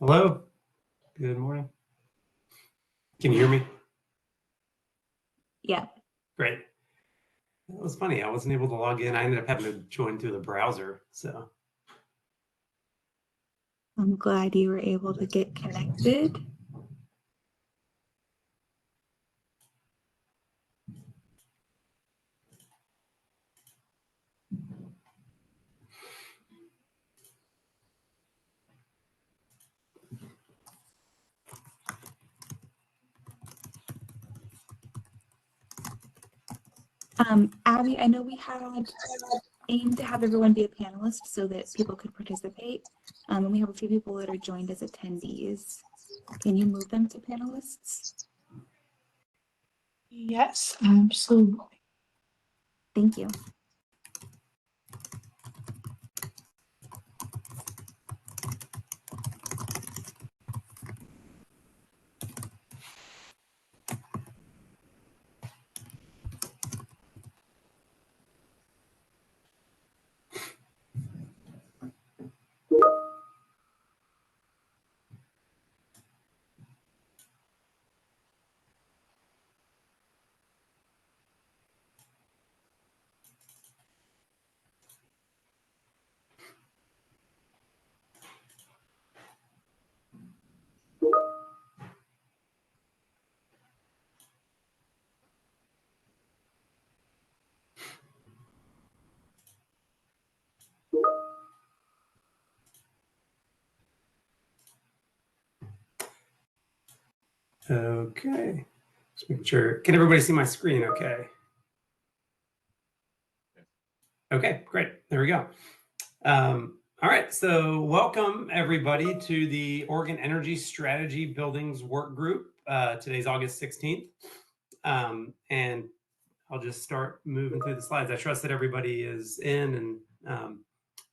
Hello. Good morning. Can you hear me? Yeah. Great. That was funny. I wasn't able to log in. I ended up having to join through the browser. So I'm glad you were able to get connected. Abby, I know we had aimed to have everyone be a panelist so that people could participate. And we have a few people that are joined as attendees. Can you move them to panelists? Yes, absolutely. Thank you. okay. Just making sure. Can everybody see my screen? Okay. Okay, great. There we go. All right. So welcome everybody to the Oregon Energy Strategy Buildings Work Group. Today's August 16th. And I'll just start moving through the slides. I trust that everybody is in, and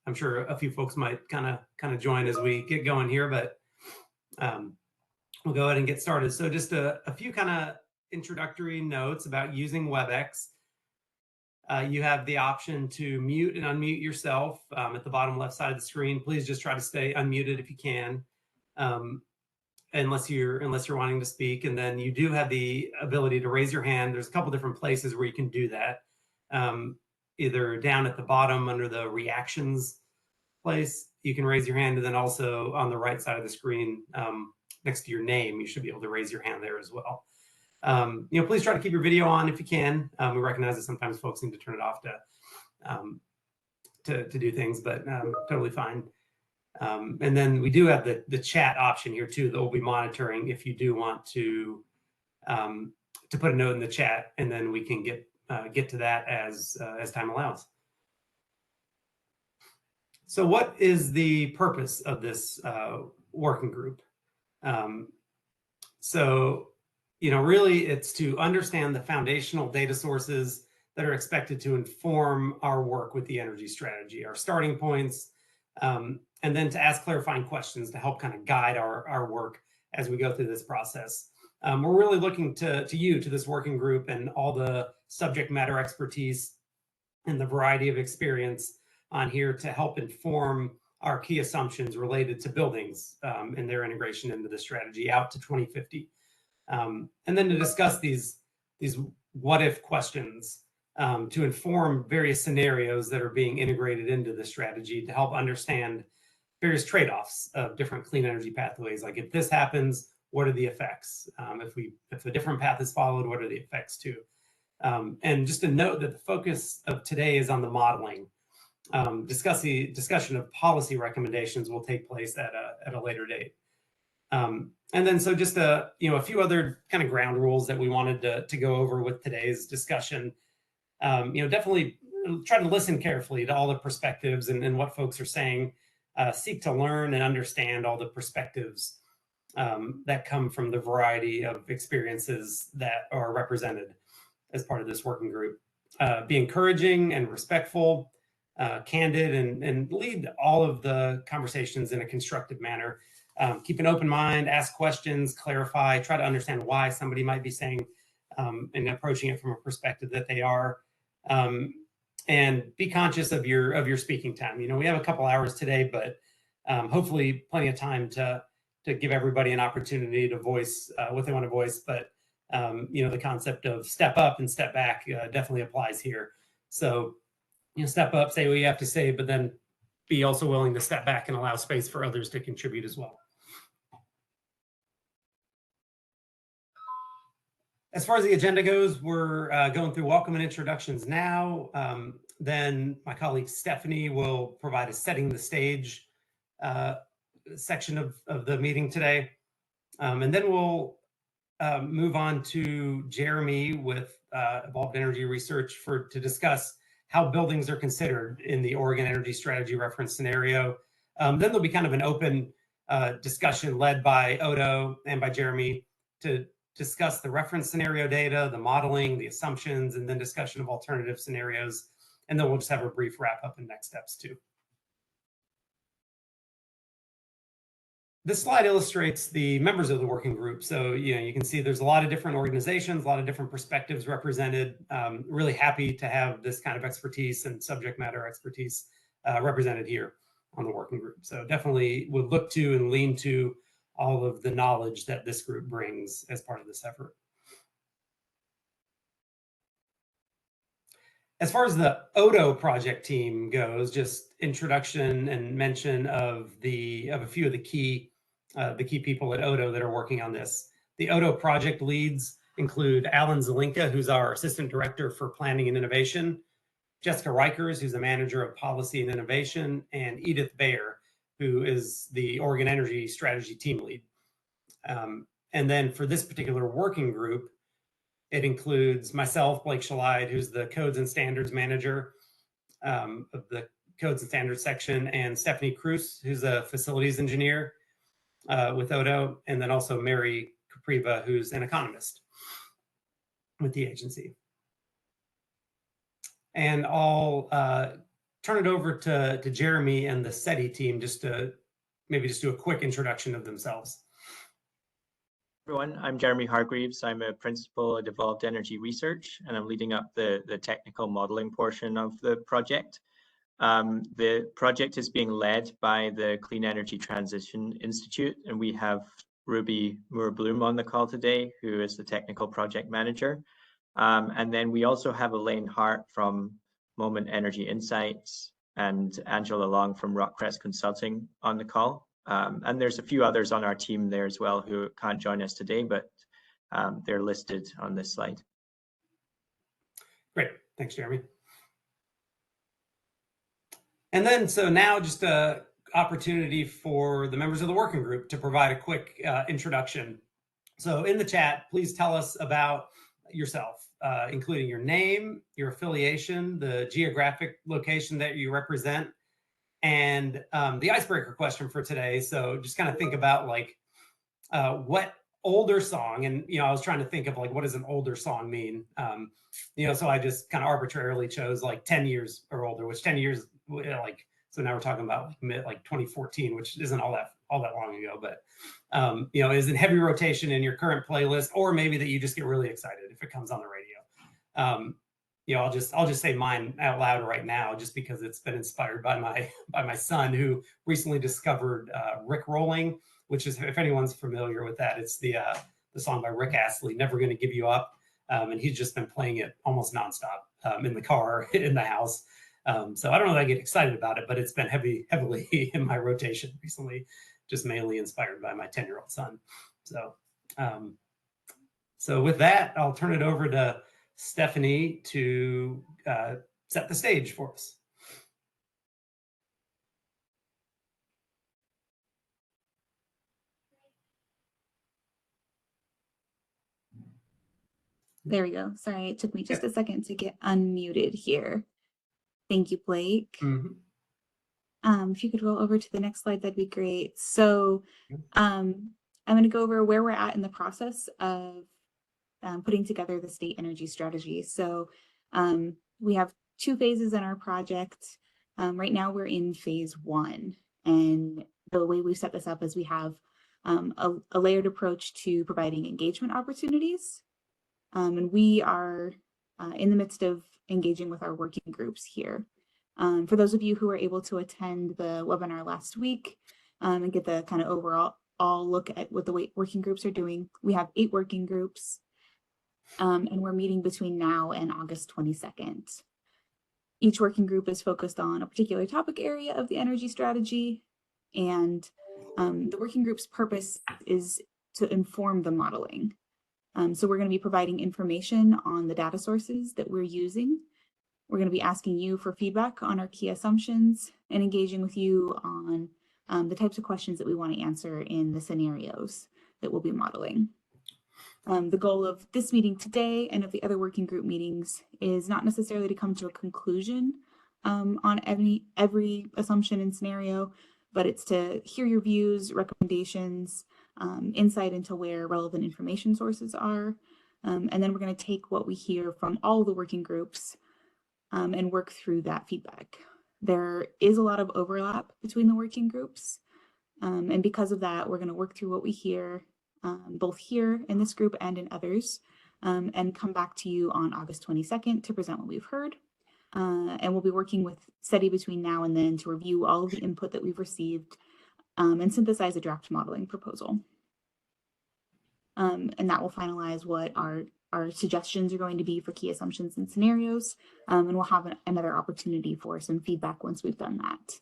I'm sure a few folks might kind of join as we get going here, but we'll go ahead and get started. So just a few kind of introductory notes about using WebEx. You have the option to mute and unmute yourself at the bottom left side of the screen. Please just try to stay unmuted if you can, unless you're wanting to speak. And then you do have the ability to raise your hand. There's a couple different places where you can do that. Either down at the bottom under the reactions place, you can raise your hand, and then also on the right side of the screen next to your name, you should be able to raise your hand there as well. Please try to keep your video on if you can. We recognize that sometimes folks need to turn it off to do things, but totally fine. And then we do have the chat option here too that we'll be monitoring if you do want to put a note in the chat, and then we can get to that as time allows. So what is the purpose of this working group? Really it's to understand the foundational data sources that are expected to inform our work with the energy strategy, our starting points, and then to ask clarifying questions to help kind of guide our work as we go through this process. We're really looking to this working group and all the subject matter expertise and the variety of experience on here to help inform our key assumptions related to buildings and their integration into the strategy out to 2050. And then to discuss these what if questions to inform various scenarios that are being integrated into the strategy to help understand various trade-offs of different clean energy pathways. Like if this happens, what are the effects? If a different path is followed, what are the effects too? And just to note that the focus of today is on the modeling. Discussion of policy recommendations will take place at a later date. And then so just a few other kind of ground rules that we wanted to go over with today's discussion. Definitely try to listen carefully to all the perspectives and what folks are saying. Seek to learn and understand all the perspectives that come from the variety of experiences that are represented as part of this working group. Be encouraging and respectful, candid, and lead all of the conversations in a constructive manner. Keep an open mind, ask questions, clarify, try to understand why somebody might be saying and approaching it from a perspective that they are. And be conscious of your speaking time. We have a couple hours today, but hopefully plenty of time to to give everybody an opportunity to voice what they want to voice. But the concept of step up and step back definitely applies here. So step up, say what you have to say, but then be also willing to step back and allow space for others to contribute as well. As far as the agenda goes, we're going through welcome and introductions now. Then my colleague Stephanie will provide a setting the stage section of the meeting today. And then we'll move on to Jeremy with Evolved Energy Research to discuss how buildings are considered in the Oregon Energy Strategy reference scenario. Then there'll be kind of an open discussion led by Odo and by Jeremy to discuss the reference scenario data, the modeling, the assumptions, and then discussion of alternative scenarios. And then we'll just have a brief wrap up and next steps too. This slide illustrates the members of the working group. So, you can see there's a lot of different organizations, a lot of different perspectives represented. Really happy to have this kind of expertise and subject matter expertise represented here on the working group. So definitely would look to and lean to all of the knowledge that this group brings as part of this effort. As far as the Odo project team goes, just introduction and mention of a few of the key people at Odo that are working on this. The Odo project leads include Alan Zelinka, who's our Assistant Director for Planning and Innovation, Jessica Rikers, who's the Manager of Policy and Innovation, and Edith Bayer, who is the Oregon Energy Strategy Team Lead. And then for this particular working group, it includes myself, Blake Shalide, who's the Codes and Standards Manager of the Codes and Standards section, and Stephanie Cruz, who's a Facilities Engineer with Odo, and then also Mary Capriva, who's an economist with the agency. And I'll turn it over to Jeremy and the SETI team just to do a quick introduction of themselves. Everyone, I'm Jeremy Hargreaves. I'm a principal at Evolved Energy Research, and I'm leading up the technical modeling portion of the project. The project is being led by the Clean Energy Transition Institute, and we have Ruby Moore-Bloom on the call today, who is the technical project manager. And then we also have Elaine Hart from Moment Energy Insights and Angela Long from Rockcrest Consulting on the call. And there's a few others on our team there as well who can't join us today, but they're listed on this slide. Great, thanks, Jeremy. And then, so now just an opportunity for the members of the working group to provide a quick introduction. So in the chat, please tell us about yourself, including your name, your affiliation, the geographic location that you represent, and the icebreaker question for today. So just kind of think about what older song, and I was trying to think of what does an older song mean? So I just kind of arbitrarily chose 10 years or older, which 10 years so now we're talking about mid 2014, which isn't all that long ago, but is in heavy rotation in your current playlist, or maybe that you just get really excited if it comes on the radio. I'll just say mine out loud right now, just because it's been inspired by my son, who recently discovered Rick Rolling, which is, if anyone's familiar with that, it's the song by Rick Astley, "Never Gonna Give You Up," and he's just been playing it almost nonstop in the car, in the house. So I don't know that I get excited about it, but it's been heavily in my rotation recently, just mainly inspired by my 10-year-old son. So with that, I'll turn it over to Stephanie to set the stage for us. There we go. Sorry, it took me just a second to get unmuted here. Thank you, Blake. Mm-hmm. If you could roll over to the next slide, that'd be great. So I'm going to go over where we're at in the process of putting together the state energy strategy. So we have 2 phases in our project. Right now we're in phase 1. And the way we set this up is we have a layered approach to providing engagement opportunities. And we are in the midst of engaging with our working groups here. For those of you who were able to attend the webinar last week and get the kind of overall all look at what the working groups are doing. We have 8 working groups, and we're meeting between now and August 22nd. Each working group is focused on a particular topic area of the energy strategy, and the working group's purpose is to inform the modeling. So we're going to be providing information on the data sources that we're using. We're going to be asking you for feedback on our key assumptions and engaging with you on the types of questions that we want to answer in the scenarios that we'll be modeling. The goal of this meeting today and of the other working group meetings is not necessarily to come to a conclusion on every assumption and scenario, but it's to hear your views, recommendations, insight into where relevant information sources are. And then we're going to take what we hear from all the working groups and work through that feedback. There is a lot of overlap between the working groups. And because of that, we're going to work through what we hear, both here in this group and in others, and come back to you on August 22nd to present what we've heard. And we'll be working with SETI between now and then to review all of the input that we've received and synthesize a draft modeling proposal. And that will finalize what our suggestions are going to be for key assumptions and scenarios. And we'll have another opportunity for some feedback once we've done that.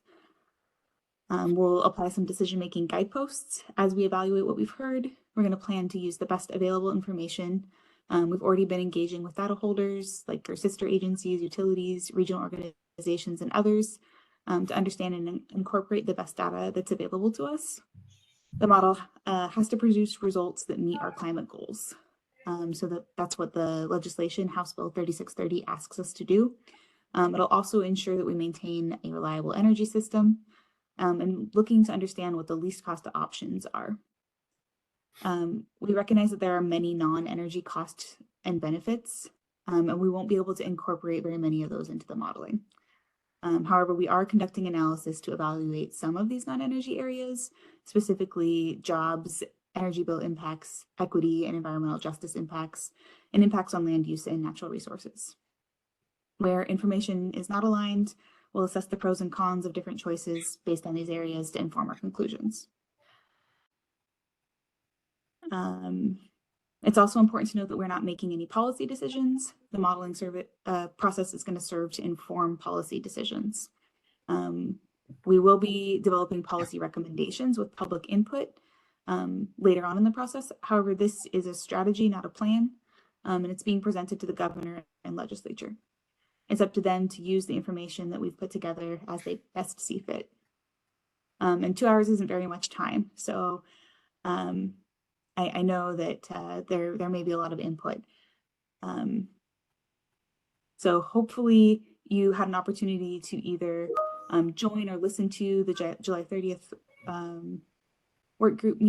We'll apply some decision-making guideposts as we evaluate what we've heard. We're going to plan to use the best available information. We've already been engaging with data holders like our sister agencies, utilities, regional organizations, and others to understand and incorporate the best data that's available to us. The model has to produce results that meet our climate goals. So that's what the legislation, House Bill 3630, asks us to do. It'll also ensure that we maintain a reliable energy system and looking to understand what the least cost options are. We recognize that there are many non-energy costs and benefits, and we won't be able to incorporate very many of those into the modeling. However, we are conducting analysis to evaluate some of these non-energy areas, specifically jobs, energy bill impacts, equity and environmental justice impacts, and impacts on land use and natural resources. Where information is not aligned, we'll assess the pros and cons of different choices based on these areas to inform our conclusions. It's also important to note that we're not making any policy decisions. The modeling process is going to serve to inform policy decisions. We will be developing policy recommendations with public input later on in the process. However, this is a strategy, not a plan, and it's being presented to the governor and legislature. It's up to them to use the information that we've put together as they best see fit. And 2 hours isn't very much time, so I know that there may be a lot of input. So hopefully you had an opportunity to either join or listen to the July 30th work group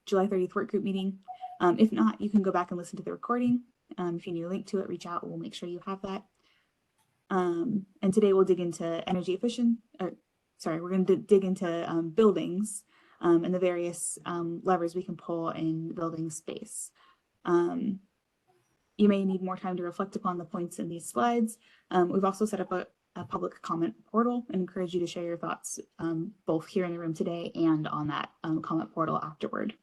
July 30th work group meeting. If not, you can go back and listen to the recording. If you need a link to it, reach out. We'll make sure you have that. And today we'll dig into we're going to dig into buildings and the various levers we can pull in building space. You may need more time to reflect upon the points in these slides. We've also set up a public comment portal and encourage you to share your thoughts both here in the room today and on that comment portal afterward.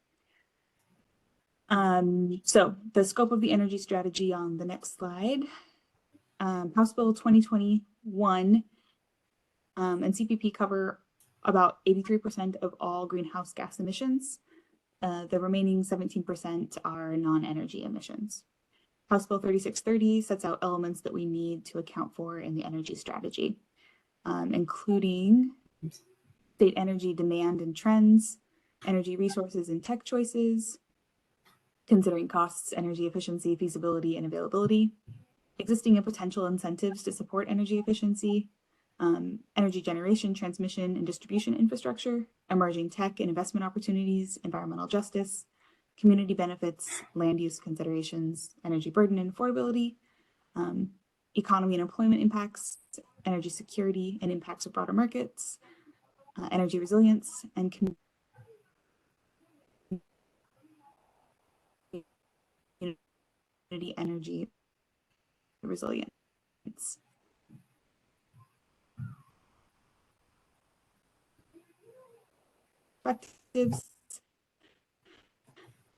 So the scope of the energy strategy on the next slide. House Bill 2021 and CPP cover about 83% of all greenhouse gas emissions. The remaining 17% are non-energy emissions. House Bill 3630 sets out elements that we need to account for in the energy strategy, including state energy demand and trends, energy resources and tech choices, considering costs, energy efficiency, feasibility, and availability, existing and potential incentives to support energy efficiency, energy generation, transmission, and distribution infrastructure, emerging tech and investment opportunities, environmental justice, community benefits, land use considerations, energy burden and affordability, economy and employment impacts, energy security and impacts of broader markets, energy resilience, and community energy resilience. Perspectives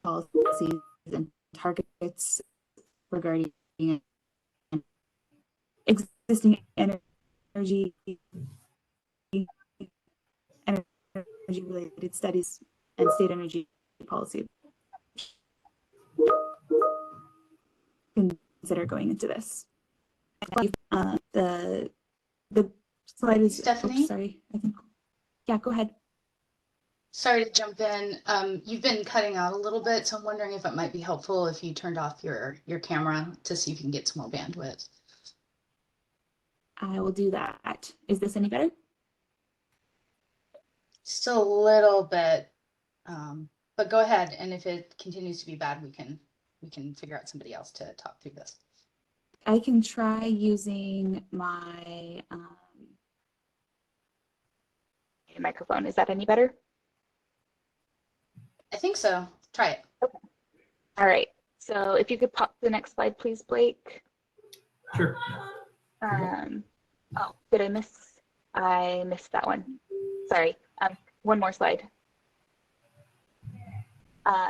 policies and targets regarding existing energy related studies and state energy policy. Consider going into this. The slide is Stephanie? sorry, I think. Yeah, go ahead. Sorry to jump in. You've been cutting out a little bit, so I'm wondering if it might be helpful if you turned off your camera to see if you can get some more bandwidth. I will do that. Is this any better? Still a little bit, but go ahead. And if it continues to be bad, we can figure out somebody else to talk through this. I can try using my microphone. Is that any better? I think so. Try it. Okay. All right. So if you could pop the next slide, please, Blake. Sure. Oh, did I miss? I missed that one. Sorry. One more slide.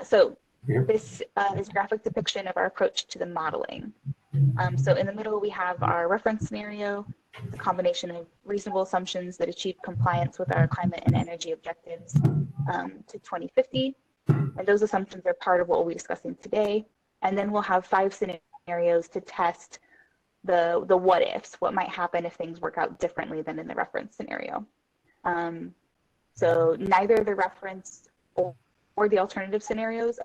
So this is a graphic depiction of our approach to the modeling. So in the middle, we have our reference scenario, the combination of reasonable assumptions that achieve compliance with our climate and energy objectives to 2050. And those assumptions are part of what we'll be discussing today. And then we'll have 5 scenarios to test the what ifs, what might happen if things work out differently than in the reference scenario. So neither the reference or the alternative scenarios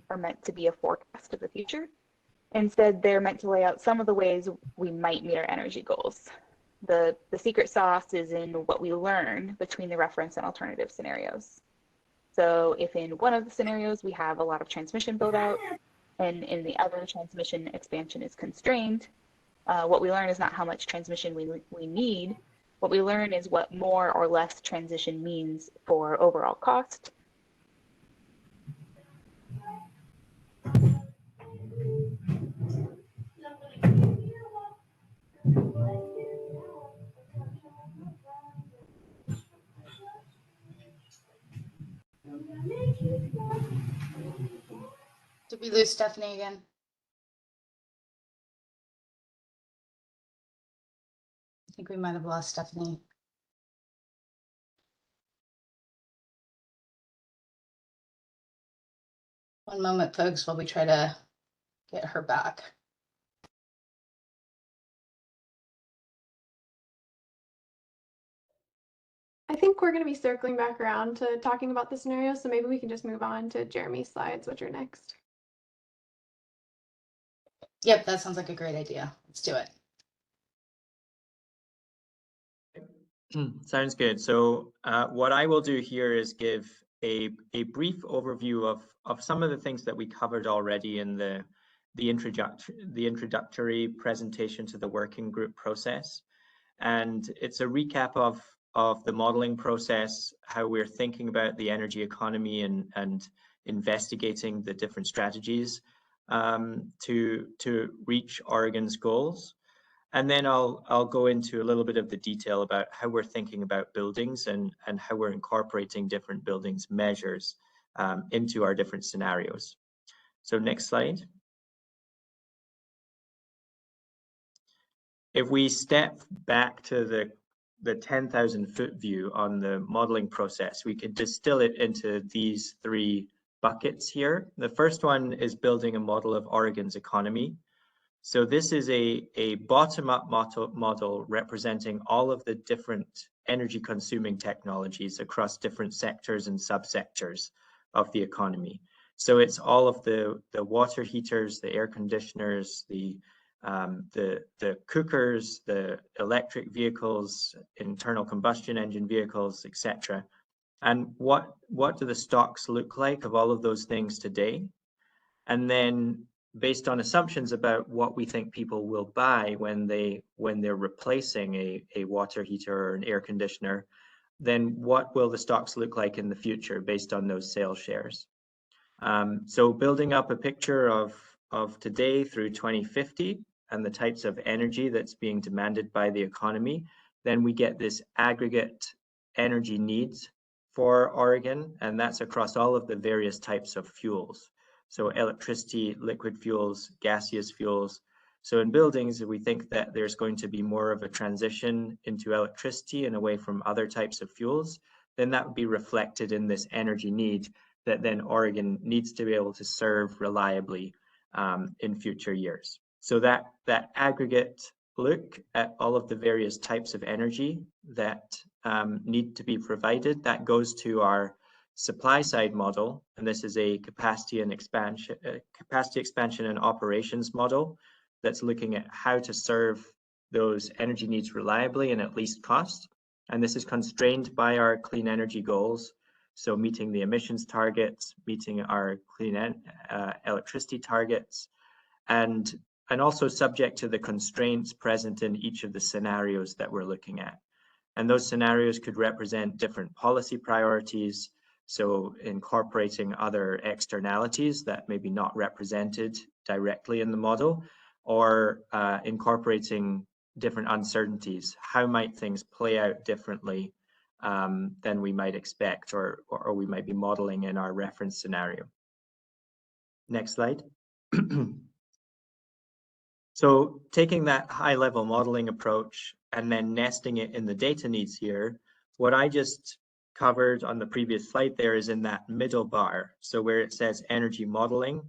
are meant to be a forecast of the future. Instead, they're meant to lay out some of the ways we might meet our energy goals. The secret sauce is in what we learn between the reference and alternative scenarios. So if in one of the scenarios we have a lot of transmission build out and in the other transmission expansion is constrained, what we learn is not how much transmission we need. What we learn is what more or less transition means for overall cost. Did we lose Stephanie again? I think we might have lost Stephanie. One moment, folks, while we try to get her back. I think we're going to be circling back around to talking about the scenario, so maybe we can just move on to Jeremy's slides, which are next. Yep, that sounds like a great idea. Let's do it. Sounds good. So what I will do here is give a brief overview of some of the things that we covered already in the introductory presentation to the working group process. And it's a recap of the modeling process, how we're thinking about the energy economy and investigating the different strategies to reach Oregon's goals. And then I'll go into a little bit of the detail about how we're thinking about buildings and how we're incorporating different buildings measures into our different scenarios. So next slide. If we step back to the 10,000 foot view on the modeling process, we could distill it into these 3 buckets here. The first one is building a model of Oregon's economy. So this is a bottom-up model representing all of the different energy consuming technologies across different sectors and subsectors of the economy. So it's all of the water heaters, the air conditioners, the cookers, the electric vehicles, internal combustion engine vehicles, etc. And what do the stocks look like of all of those things today? And then based on assumptions about what we think people will buy when they're replacing a water heater or an air conditioner, then what will the stocks look like in the future based on those sales shares? So building up a picture of today through 2050 and the types of energy that's being demanded by the economy, then we get this aggregate energy needs for Oregon, and that's across all of the various types of fuels. So electricity, liquid fuels, gaseous fuels. So in buildings, we think that there's going to be more of a transition into electricity and away from other types of fuels. Then that would be reflected in this energy need that then Oregon needs to be able to serve reliably in future years. So that aggregate look at all of the various types of energy that need to be provided, that goes to our supply side model, and this is a capacity expansion and operations model that's looking at how to serve those energy needs reliably and at least cost. And this is constrained by our clean energy goals. So meeting the emissions targets, meeting our clean electricity targets, and also subject to the constraints present in each of the scenarios that we're looking at. And those scenarios could represent different policy priorities, so incorporating other externalities that may be not represented directly in the model, or incorporating different uncertainties. How might things play out differently than we might expect or we might be modeling in our reference scenario? Next slide. So taking that high level modeling approach and then nesting it in the data needs here, what I just covered on the previous slide there is in that middle bar. So where it says energy modeling,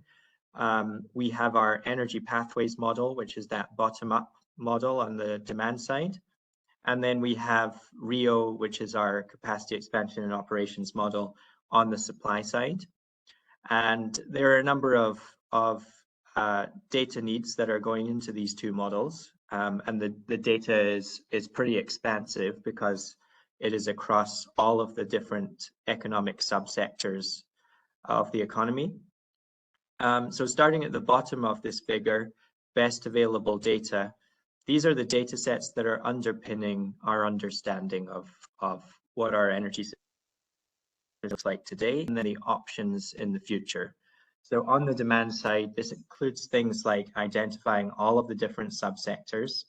we have our energy pathways model, which is that bottom up model on the demand side. And then we have RIO, which is our capacity expansion and operations model on the supply side. And there are a number of data needs that are going into these two models. And the data is pretty expansive because it is across all of the different economic subsectors of the economy. So starting at the bottom of this figure, best available data, these are the data sets that are underpinning our understanding of what our energy system looks like today and then the options in the future. So on the demand side, this includes things like identifying all of the different subsectors.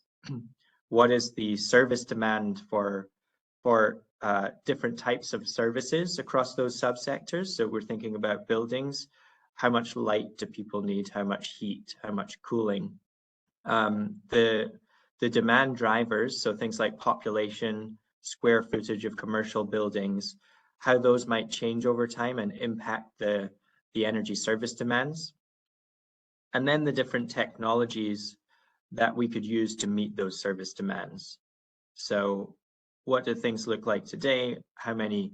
What is the service demand for different types of services across those subsectors? So we're thinking about buildings. How much light do people need? How much heat? How much cooling? The demand drivers, so things like population, square footage of commercial buildings, how those might change over time and impact the energy service demands. And then the different technologies that we could use to meet those service demands. So what do things look like today? How many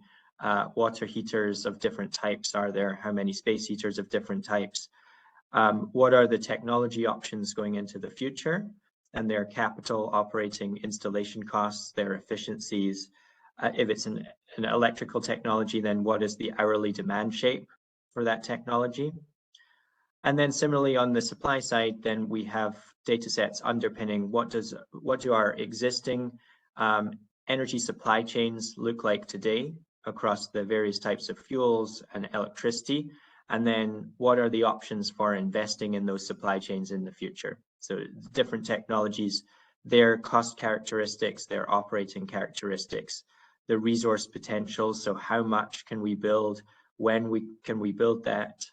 water heaters of different types are there? How many space heaters of different types? What are the technology options going into the future? And their capital, operating, installation costs, their efficiencies. If it's an electrical technology, then what is the hourly demand shape for that technology? And then similarly on the supply side, then we have data sets underpinning what do our existing energy supply chains look like today across the various types of fuels and electricity, and then what are the options for investing in those supply chains in the future. So different technologies, their cost characteristics, their operating characteristics, the resource potential, so how much can we build, when can we build that,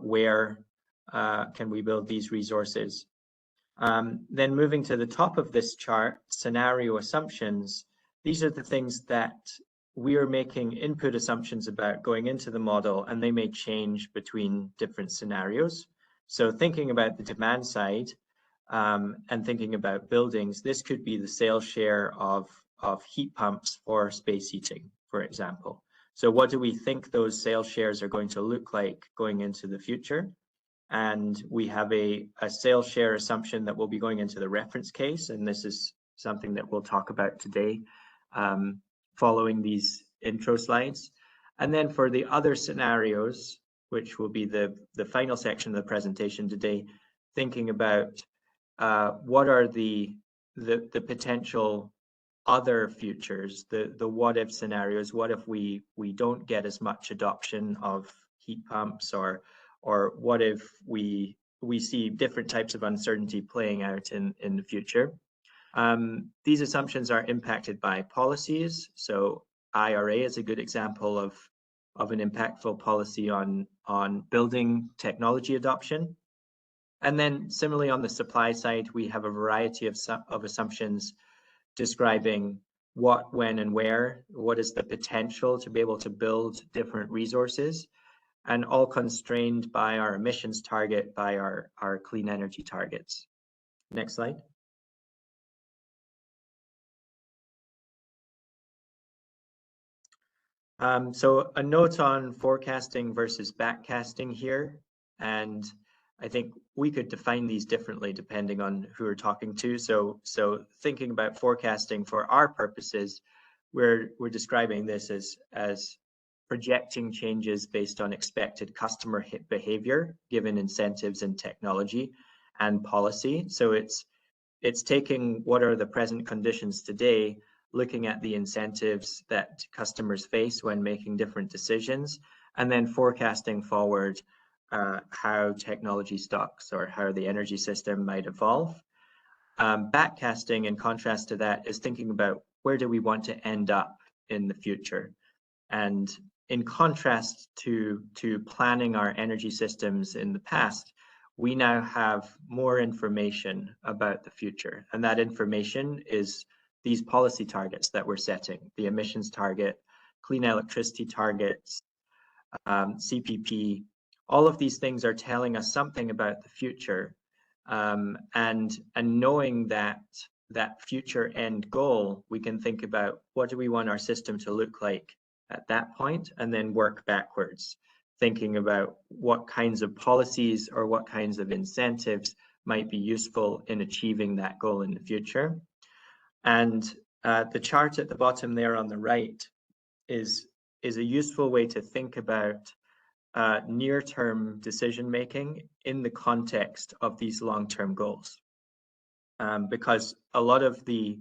where can we build these resources. Then moving to the top of this chart, scenario assumptions, these are the things that we are making input assumptions about going into the model, and they may change between different scenarios. So thinking about the demand side and thinking about buildings, this could be the sales share of heat pumps for space heating, for example. So what do we think those sales shares are going to look like going into the future? And we have a sales share assumption that will be going into the reference case, and this is something that we'll talk about today following these intro slides. And then for the other scenarios, which will be the final section of the presentation today, thinking about what are the potential other futures, the what if scenarios. What if we don't get as much adoption of heat pumps, or what if we see different types of uncertainty playing out in the future? These assumptions are impacted by policies. So IRA is a good example an impactful policy on building technology adoption. And then similarly on the supply side, we have a variety of assumptions describing what, when, and where, what is the potential to be able to build different resources, and all constrained by our emissions target, by our clean energy targets. Next slide. So a note on forecasting versus backcasting here, and I think we could define these differently depending on who we're talking to. So thinking about forecasting for our purposes, we're describing this as projecting changes based on expected customer behavior, given incentives and technology and policy. So it's taking what are the present conditions today, looking at the incentives that customers face when making different decisions, and then forecasting forward how technology stocks or how the energy system might evolve. Backcasting, in contrast to that, is thinking about where do we want to end up in the future. And in contrast to planning our energy systems in the past, we now have more information about the future. And that information is these policy targets that we're setting, the emissions target, clean electricity targets, CPP. All of these things are telling us something about the future. And knowing that future end goal, we can think about what do we want our system to look like at that point, and then work backwards, thinking about what kinds of policies or what kinds of incentives might be useful in achieving that goal in the future. And the chart at the bottom there on the right is a useful way to think about near-term decision-making in the context of these long-term goals. Because a lot of the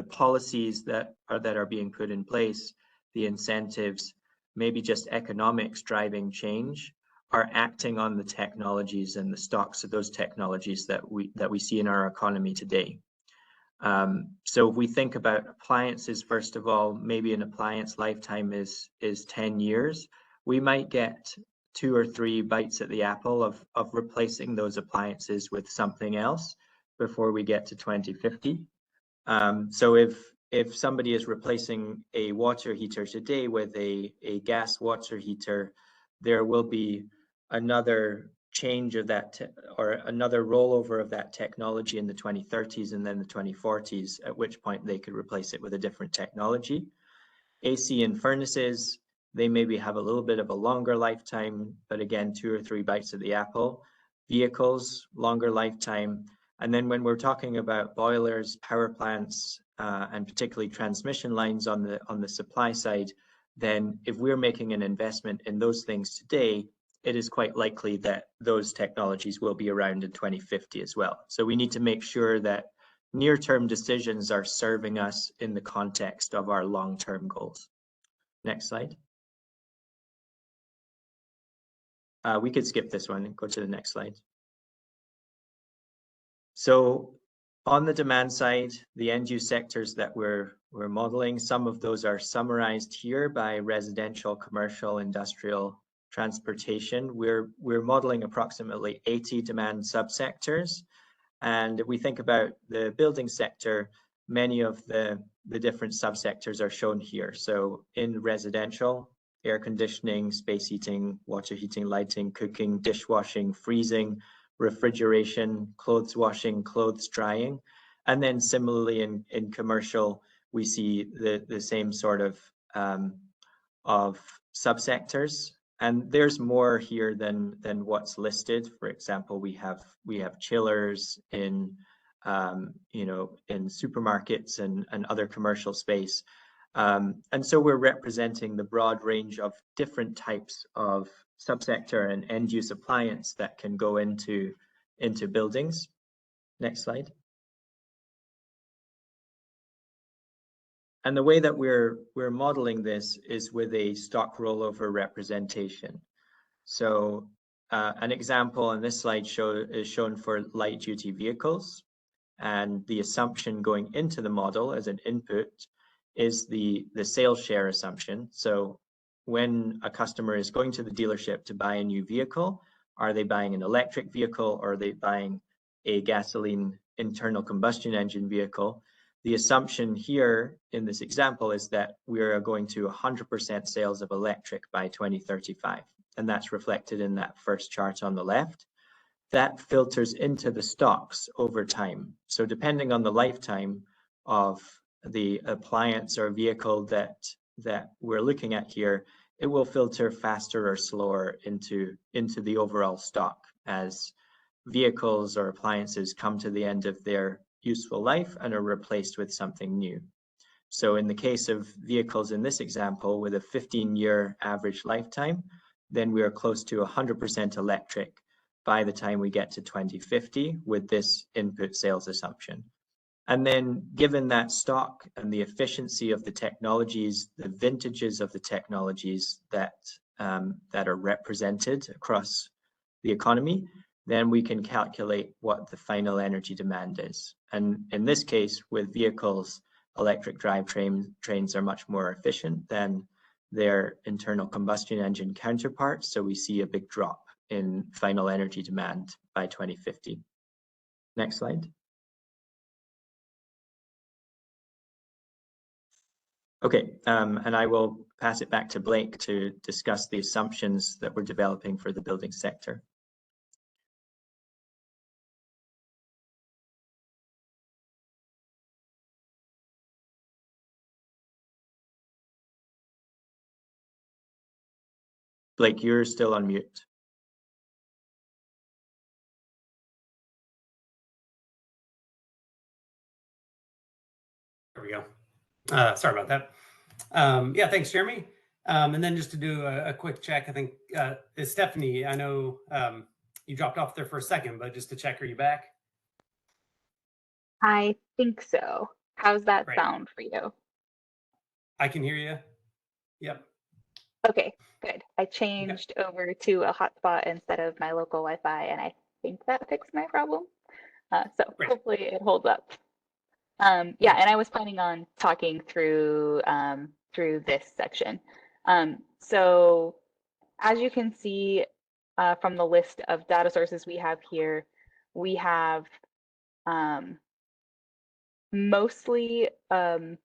policies that are being put in place, the incentives, maybe just economics driving change, are acting on the technologies and the stocks of those technologies that we see in our economy today. So if we think about appliances, first of all, maybe an appliance lifetime is 10 years. We might get 2 or 3 bites at the apple of replacing those appliances with something else before we get to 2050. So if somebody is replacing a water heater today with a gas water heater, there will be another change of that or another rollover of that technology in the 2030s and then the 2040s, at which point they could replace it with a different technology. AC and furnaces, they maybe have a little bit of a longer lifetime, but again, 2 or 3 bites of the apple. Vehicles, longer lifetime. And then when we're talking about boilers, power plants, and particularly transmission lines on the supply side, then if we're making an investment in those things today, it is quite likely that those technologies will be around in 2050 as well. So we need to make sure that near-term decisions are serving us in the context of our long-term goals. Next slide. We could skip this one and go to the next slide. So on the demand side, the end-use sectors that we're modeling, some of those are summarized here by residential, commercial, industrial, transportation. We're modeling approximately 80 demand subsectors. And if we think about the building sector, many of the different subsectors are shown here. So in residential, air conditioning, space heating, water heating, lighting, cooking, dishwashing, freezing, refrigeration, clothes washing, clothes drying. And then similarly in commercial, we see the same sort of subsectors. And there's more here than what's listed. For example, we have chillers in in supermarkets and other commercial space. And so we're representing the broad range of different types of subsector and end use appliance that can go into buildings. Next slide. And the way that we're modeling this is with a stock rollover representation. So an example on this slide is shown for light duty vehicles. And the assumption going into the model as an input is the sales share assumption. So when a customer is going to the dealership to buy a new vehicle, are they buying an electric vehicle or are they buying a gasoline internal combustion engine vehicle? The assumption here in this example is that we are going to 100% sales of electric by 2035. And that's reflected in that first chart on the left. That filters into the stocks over time. So depending on the lifetime of the appliance or vehicle that we're looking at here, it will filter faster or slower into the overall stock as vehicles or appliances come to the end of their useful life and are replaced with something new. So in the case of vehicles in this example with a 15-year average lifetime, then we are close to 100% electric by the time we get to 2050 with this input sales assumption. And then given that stock and the efficiency of the technologies, the vintages of the technologies that are represented across the economy, then we can calculate what the final energy demand is. And in this case, with vehicles, electric drivetrains are much more efficient than their internal combustion engine counterparts. So we see a big drop in final energy demand by 2050. Next slide. Okay, and I will pass it back to Blake to discuss the assumptions that we're developing for the building sector. Blake, you're still on mute. There we go. Sorry about that. Yeah, thanks, Jeremy. And then just to do a quick check, I think, is Stephanie, I know you dropped off there for a second, but just to check, are you back? I think so. How's that Great. sound for you? I can hear you. Yep. Okay, good. I changed over to a hotspot instead of my local Wi-Fi, and I think that fixed my problem. So Great. hopefully it holds up. Yeah, and I was planning on talking through this section. So as you can see from the list of data sources we have here, we have mostly the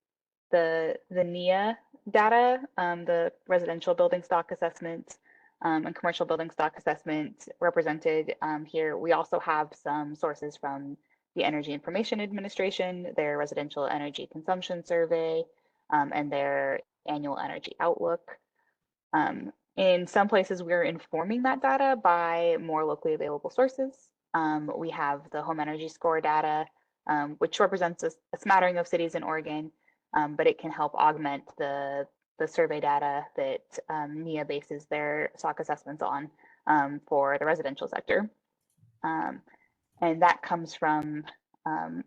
NEIA data, the residential building stock assessment and commercial building stock assessment represented here. We also have some sources from the Energy Information Administration, their residential energy consumption survey, and their annual energy outlook. In some places, we're informing that data by more locally available sources. We have the home energy score data, which represents a smattering of cities in Oregon, but it can help augment the survey data that NEIA bases their stock assessments on for the residential sector. And that comes from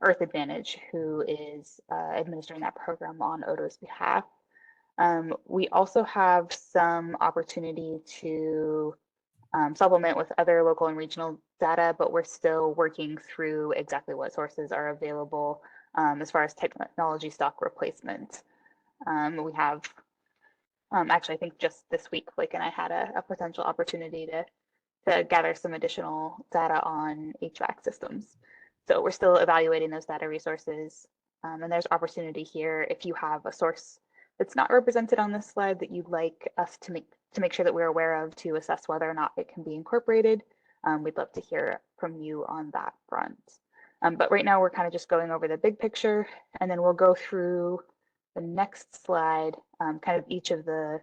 Earth Advantage, who is administering that program on Oto's behalf. We also have some opportunity to supplement with other local and regional data, but we're still working through exactly what sources are available as far as technology stock replacement. We have, actually, I think just this week, Blake and I had a potential opportunity to gather some additional data on HVAC systems. So we're still evaluating those data resources. And there's opportunity here if you have a source that's not represented on this slide that you'd like us to make sure that we're aware of to assess whether or not it can be incorporated. We'd love to hear from you on that front. But right now we're kind of just going over the big picture, and then we'll go through the next slide, kind of each of the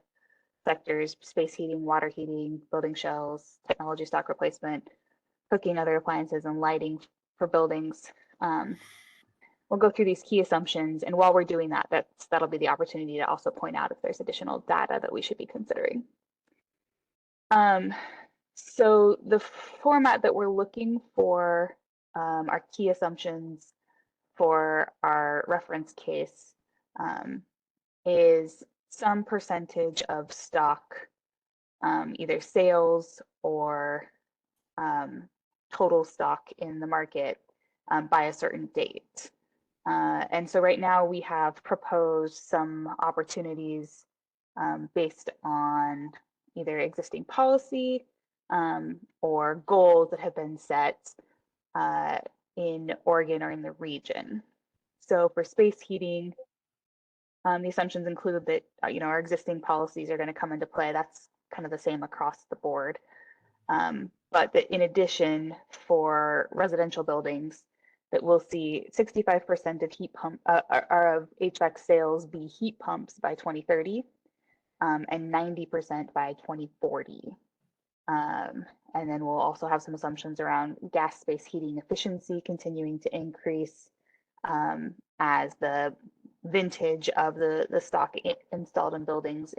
sectors: space heating, water heating, building shells, technology stock replacement, cooking, other appliances, and lighting for buildings. We'll go through these key assumptions, and while we're doing that, that'll be the opportunity to also point out if there's additional data that we should be considering. So the format that we're looking for our key assumptions for our reference case is some percentage of stock, either sales or total stock in the market by a certain date. And so right now we have proposed some opportunities based on either existing policy or goals that have been set in Oregon or in the region. So for space heating, the assumptions include that our existing policies are going to come into play. That's kind of the same across the board. But that in addition, for residential buildings, that we'll see 65% of heat pump of HVAC sales be heat pumps by 2030, and 90% by 2040. And then we'll also have some assumptions around gas space heating efficiency continuing to increase as the vintage of the stock installed in buildings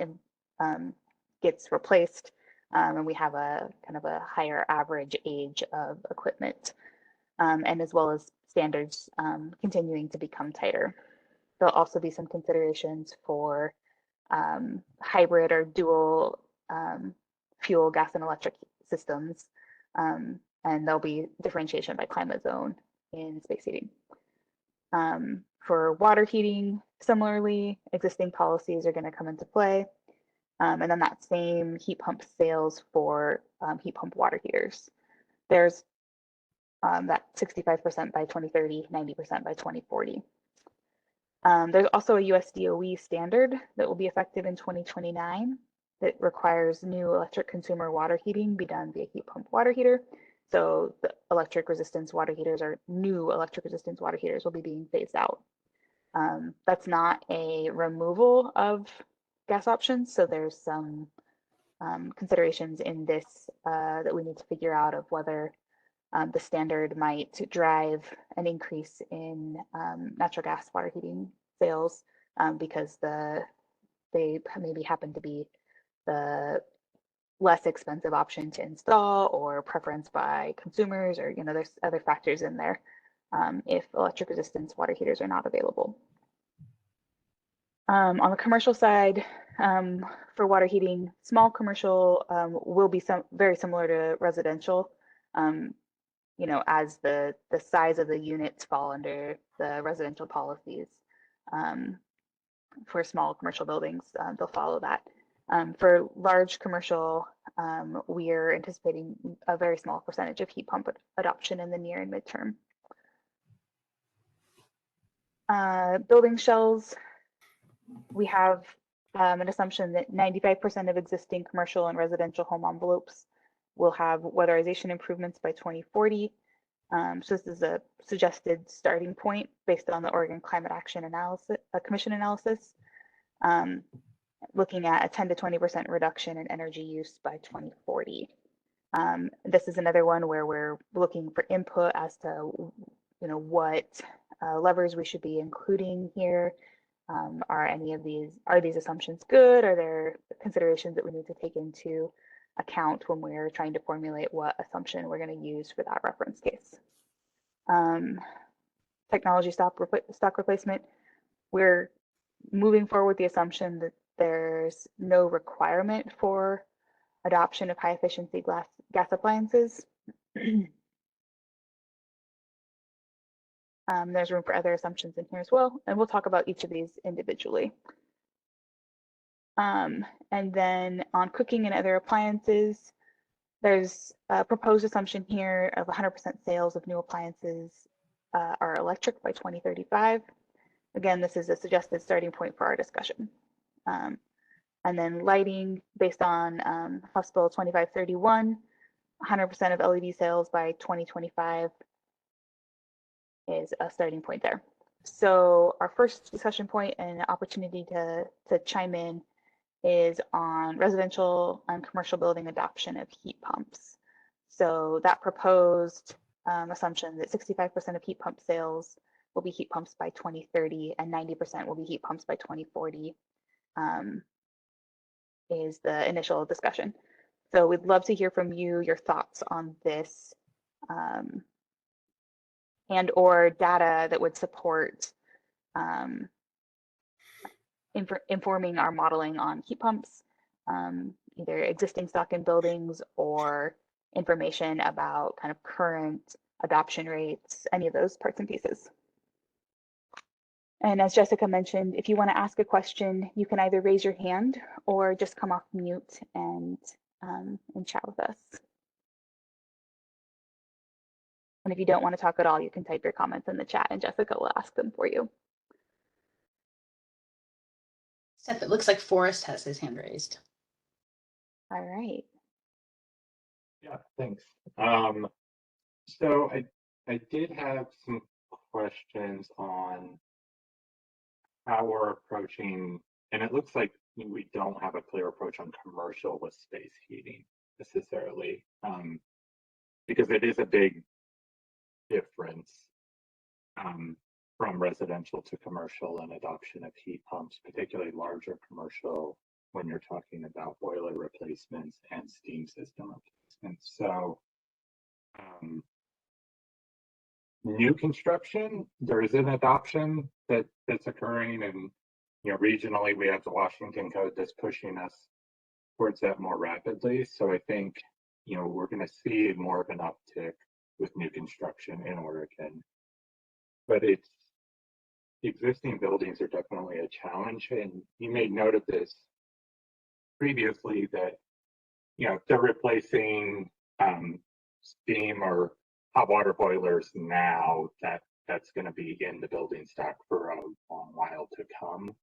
gets replaced, and we have a kind of a higher average age of equipment, and as well as standards continuing to become tighter. There'll also be some considerations for hybrid or dual fuel gas and electric systems, and there'll be differentiation by climate zone in space heating. For water heating, similarly, existing policies are going to come into play, and then that same heat pump sales for heat pump water heaters. There's that 65% by 2030, 90% by 2040. There's also a US DOE standard that will be effective in 2029 that requires new electric consumer water heating be done via heat pump water heater. So the electric resistance water heaters or new electric resistance water heaters will be being phased out. That's not a removal of gas options. So there's some considerations in this that we need to figure out of whether the standard might drive an increase in natural gas water heating sales because they maybe happen to be the less expensive option to install or preference by consumers, or there's other factors in there if electric resistance water heaters are not available. On the commercial side, for water heating, small commercial will be very similar to residential. As the size of the units fall under the residential policies. For small commercial buildings, they'll follow that. For large commercial, we're anticipating a very small percentage of heat pump adoption in the near and midterm. Building shells, we have an assumption that 95% of existing commercial and residential home envelopes will have weatherization improvements by 2040. So this is a suggested starting point based on the Oregon Climate Action Commission analysis, looking at a 10 to 20% reduction in energy use by 2040. This is another one where we're looking for input as to what levers we should be including here. Are these assumptions good? Are there considerations that we need to take into account when we're trying to formulate what assumption we're going to use for that reference case? Technology stock replacement, we're moving forward with the assumption that there's no requirement for adoption of high efficiency gas appliances. There's room for other assumptions in here as well, and we'll talk about each of these individually. And then on cooking and other appliances, there's a proposed assumption here of 100% sales of new appliances are electric by 2035. Again, this is a suggested starting point for our discussion. And then lighting, based on House Bill 2531, 100% of LED sales by 2025 is a starting point there. So our first discussion point and opportunity to chime in is on residential and commercial building adoption of heat pumps. So that proposed assumption that 65% of heat pump sales will be heat pumps by 2030 and 90% will be heat pumps by 2040 is the initial discussion. So we'd love to hear from you, your thoughts on this and or data that would support informing our modeling on heat pumps, either existing stock in buildings or information about kind of current adoption rates, any of those parts and pieces. And as Jessica mentioned, if you want to ask a question, you can either raise your hand or just come off mute and chat with us. And if you don't want to talk at all, you can type your comments in the chat and Jessica will ask them for you. Steph, it looks like Forrest has his hand raised. All right. Yeah, thanks. So I did have some questions on how we're approaching, and it looks like we don't have a clear approach on commercial with space heating necessarily, because it is a big difference from residential to commercial and adoption of heat pumps, particularly larger commercial when you're talking about boiler replacements and steam system replacements. So new construction, there is an adoption that's occurring, and regionally we have the Washington Code that's pushing us towards that more rapidly. So I think we're going to see more of an uptick with new construction in Oregon, but it's existing buildings are definitely a challenge. And you made note of this previously that if they're replacing steam or hot water boilers now, that's going to be in the building stock for a long while to come.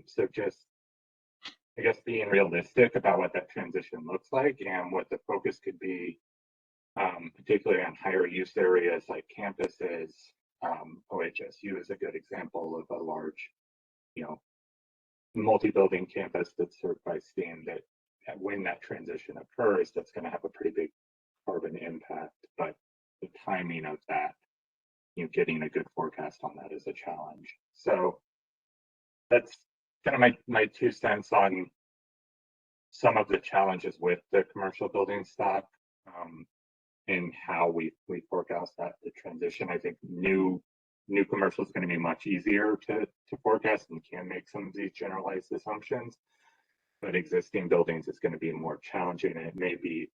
So just, I guess, being realistic about what that transition looks like and what the focus could be, particularly on higher use areas like campuses. OHSU is a good example of a large, multi-building campus that's served by steam that when that transition occurs, that's going to have a pretty big carbon impact. But the timing of that, getting a good forecast on that is a challenge. So that's kind of my 2 cents on some of the challenges with the commercial building stock and how we forecast that the transition. I think new commercial is going to be much easier to forecast and can make some of these generalized assumptions, but existing buildings is going to be more challenging, and it may be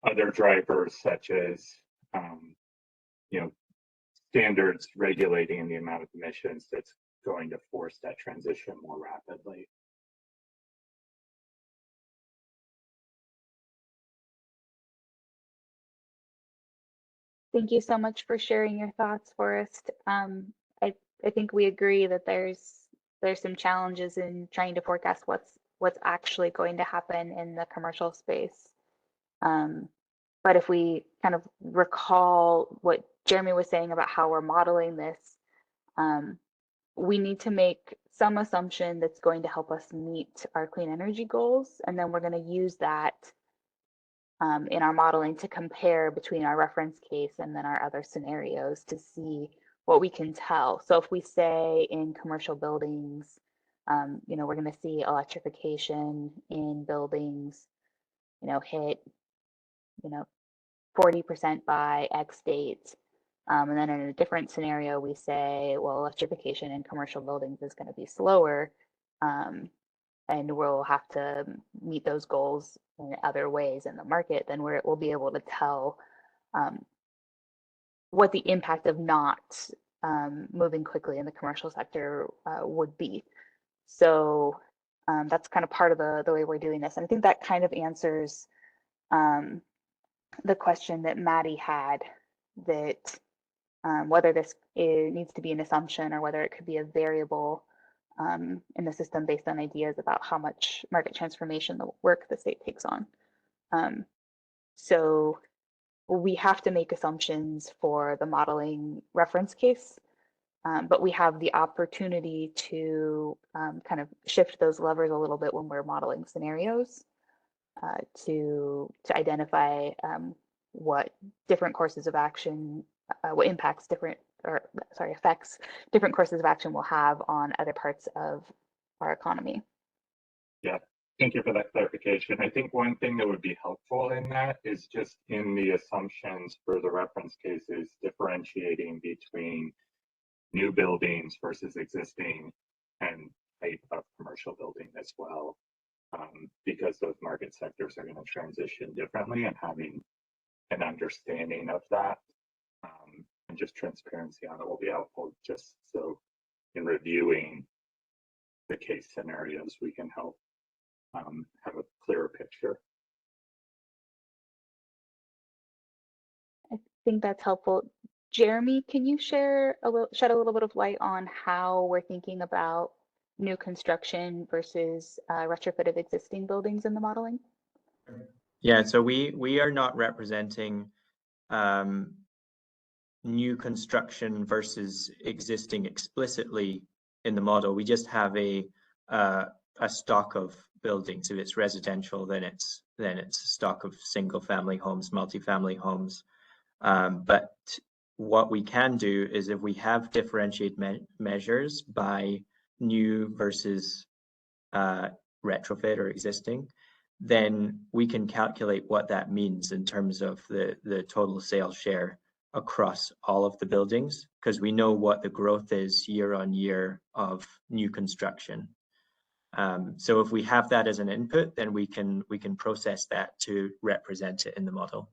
other drivers such as standards regulating the amount of emissions that's going to force that transition more rapidly. Thank you so much for sharing your thoughts, Forrest. I think we agree that there's some challenges in trying to forecast what's actually going to happen in the commercial space. But if we kind of recall what Jeremy was saying about how we're modeling this, we need to make some assumption that's going to help us meet our clean energy goals, and then we're going to use that in our modeling to compare between our reference case and then our other scenarios to see what we can tell. So if we say in commercial buildings, we're going to see electrification in buildings, hit, 40% by X date. And then in a different scenario, we say, well, electrification in commercial buildings is going to be slower. And we'll have to meet those goals in other ways in the market, then we'll be able to tell what the impact of not moving quickly in the commercial sector would be. So that's kind of part of the way we're doing this. And I think that kind of answers the question that Maddie had, that whether this needs to be an assumption or whether it could be a variable in the system based on ideas about how much market transformation the work the state takes on. So we have to make assumptions for the modeling reference case, but we have the opportunity to kind of shift those levers a little bit when we're modeling scenarios to identify what different courses of action, what impacts affects different courses of action will have on other parts of our economy. Yeah, thank you for that clarification. I think one thing that would be helpful in that is just in the assumptions for the reference cases, differentiating between new buildings versus existing and type of commercial building as well, because those market sectors are going to transition differently, and having an understanding of that and just transparency on it will be helpful, just so in reviewing the case scenarios, we can help have a clearer picture. I think that's helpful. Jeremy, can you shed a little bit of light on how we're thinking about new construction versus retrofit of existing buildings in the modeling? Yeah, so we are not representing new construction versus existing explicitly in the model. We just have a stock of buildings. If it's residential, then it's a stock of single family homes, multifamily homes. But what we can do is, if we have differentiated measures by new versus retrofit or existing, then we can calculate what that means in terms of the total sales share across all of the buildings, because we know what the growth is year on year of new construction. So if we have that as an input, then we can process that to represent it in the model.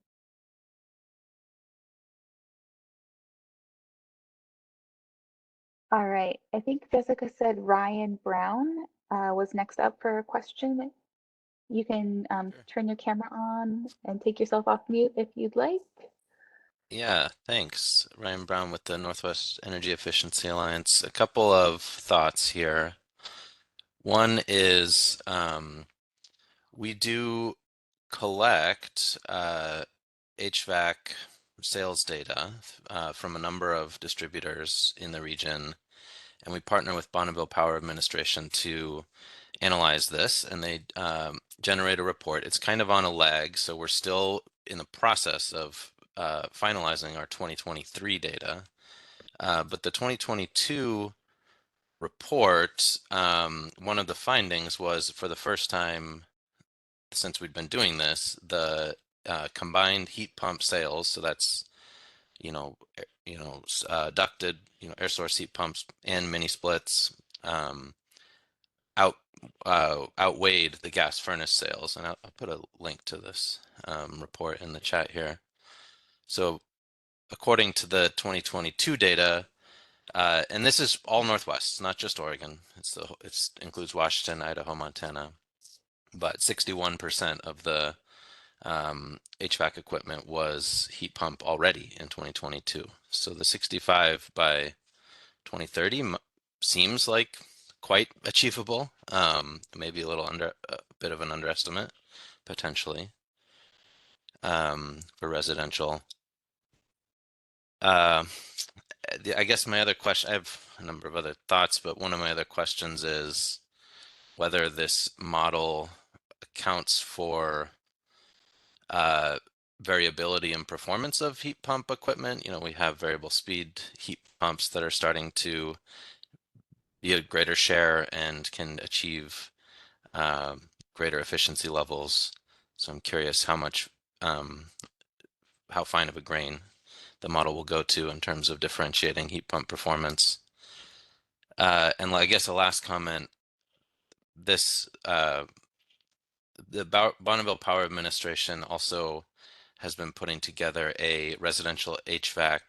All right, I think Jessica said Ryan Brown was next up for a question. You can turn your camera on and take yourself off mute if you'd like. Yeah, thanks. Ryan Brown with the Northwest Energy Efficiency Alliance. A couple of thoughts here. One is we do collect HVAC sales data from a number of distributors in the region, and we partner with Bonneville Power Administration to analyze this, and they generate a report. It's kind of on a lag, so we're still in the process of finalizing our 2023 data. But the 2022 report, one of the findings was, for the first time since we'd been doing this, the combined heat pump sales, so that's ducted air source heat pumps and mini splits, outweighed the gas furnace sales. And I'll put a link to this report in the chat here. So according to the 2022 data, and this is all Northwest, not just Oregon. It includes Washington, Idaho, Montana. But 61% of the HVAC equipment was heat pump already in 2022. So the 65 by 2030 seems like quite achievable. Maybe a bit of an underestimate potentially for residential. I guess my other question, I have a number of other thoughts, but one of my other questions is whether this model accounts for variability in performance of heat pump equipment. We have variable speed heat pumps that are starting to be a greater share and can achieve greater efficiency levels. So I'm curious how fine of a grain the model will go to in terms of differentiating heat pump performance. And I guess a last comment, the Bonneville Power Administration also has been putting together a residential HVAC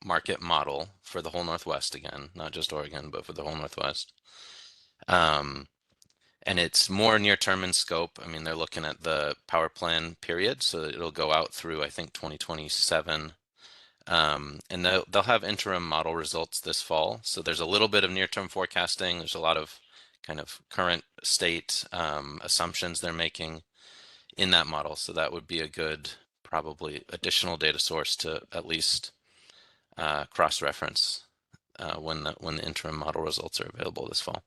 market model for the whole Northwest, again, not just Oregon, but for the whole Northwest. And it's more near-term in scope. I mean, they're looking at the power plan period, so it'll go out through, I think, 2027. And they'll have interim model results this fall. So there's a little bit of near-term forecasting. There's a lot of kind of current state assumptions they're making in that model. So that would be a good, probably additional data source to at least cross-reference when the interim model results are available this fall.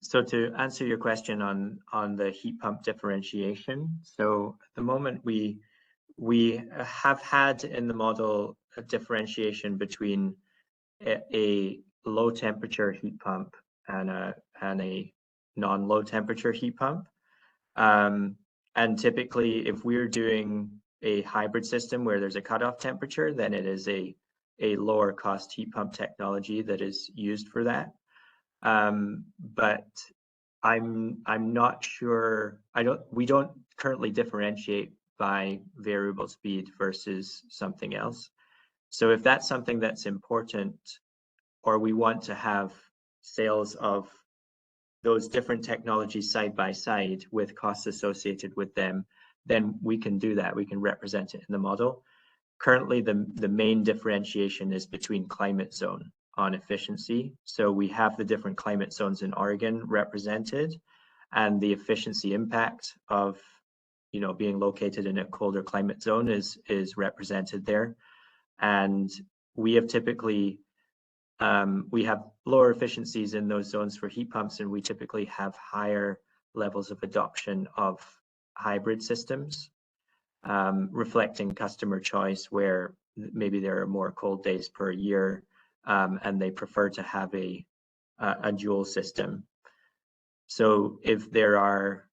So to answer your question on the heat pump differentiation, so at the moment we have had in the model a differentiation between a low temperature heat pump and a non-low temperature heat pump. And typically, if we're doing a hybrid system where there's a cutoff temperature, then it is a lower cost heat pump technology that is used for that. But I'm not sure. We don't currently differentiate by variable speed versus something else. So if that's something that's important, or we want to have sales of those different technologies side by side with costs associated with them, then we can do that. We can represent it in the model. Currently, the main differentiation is between climate zone on efficiency. So we have the different climate zones in Oregon represented, and the efficiency impact of being located in a colder climate zone is represented there. And we have typically we have lower efficiencies in those zones for heat pumps, and we typically have higher levels of adoption of hybrid systems, reflecting customer choice, where maybe there are more cold days per year, and they prefer to have a dual system. So if there are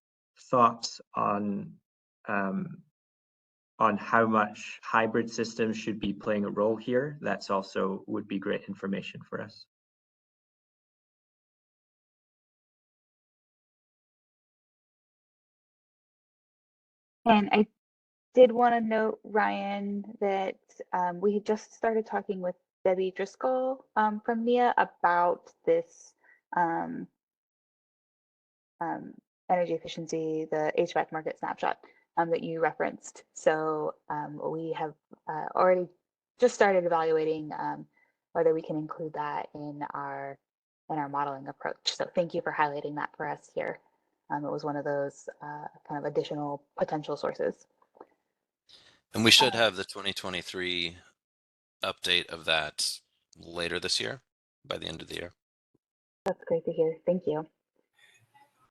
thoughts on how much hybrid systems should be playing a role here, that's also would be great information for us. And I did want to note, Ryan, that we had just started talking with Debbie Driscoll from NIA about this energy efficiency, the HVAC market snapshot that you referenced. So we have already just started evaluating whether we can include that in our modeling approach. So thank you for highlighting that for us here. It was one of those kind of additional potential sources. And we should have the 2023 update of that later this year, by the end of the year. That's great to hear. Thank you.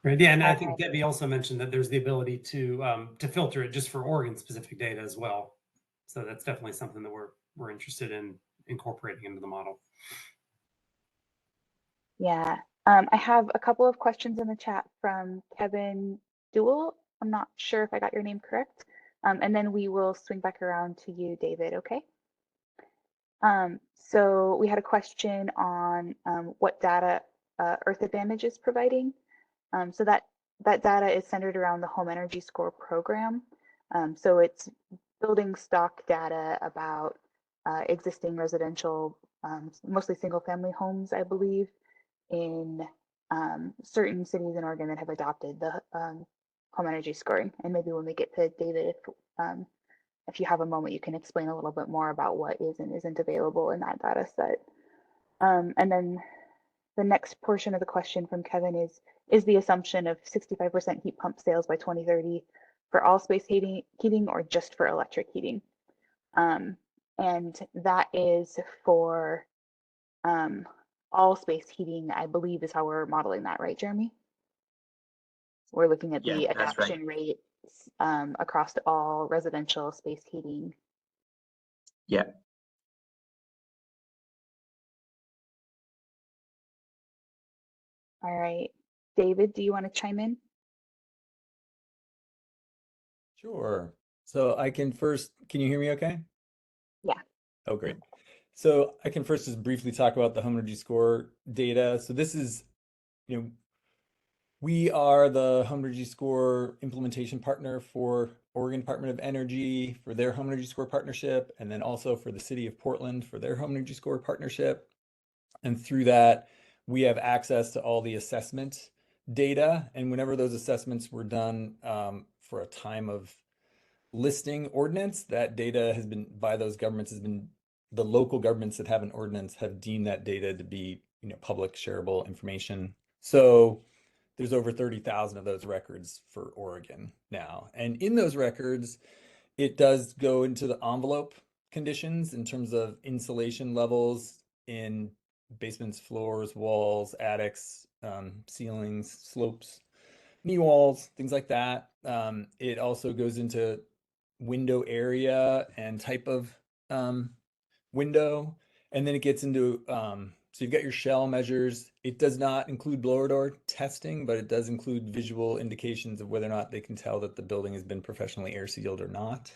Right. Yeah, and I think Debbie also mentioned that there's the ability to filter it just for Oregon specific data as well. So that's definitely something that we're interested in incorporating into the model. Yeah, I have a couple of questions in the chat from Kevin Duell. I'm not sure if I got your name correct. And then we will swing back around to you, David, okay? So we had a question on what data Earth Advantage is providing. So that data is centered around the Home Energy Score program. So it's building stock data about existing residential, mostly single family homes, I believe, in certain cities in Oregon that have adopted the home energy scoring. And maybe when we get to David, if you have a moment, you can explain a little bit more about what is and isn't available in that data set. And then the next portion of the question from Kevin is the assumption of 65% heat pump sales by 2030 for all space heating or just for electric heating? And that is for all space heating, I believe, is how we're modeling that, right, Jeremy? We're looking at the adoption rate across all residential space heating. Yeah. All right, David, do you want to chime in? Sure. So I can first, can you hear me okay? Yeah. Oh, great. So I can first just briefly talk about the Home Energy Score data. So this is, we are the Home Energy Score implementation partner for Oregon Department of Energy for their Home Energy Score partnership, and then also for the City of Portland for their Home Energy Score partnership. And through that, we have access to all the assessment data. And whenever those assessments were done for a time of listing ordinance, that data has been, by those governments, has been, the local governments that have an ordinance have deemed that data to be, public shareable information. So there's over 30,000 of those records for Oregon now. And in those records, it does go into the envelope conditions in terms of insulation levels in basements, floors, walls, attics, ceilings, slopes, knee walls, things like that. It also goes into window area and type of window. And then it gets into, so you've got your shell measures. It does not include blower door testing, but it does include visual indications of whether or not they can tell that the building has been professionally air sealed or not.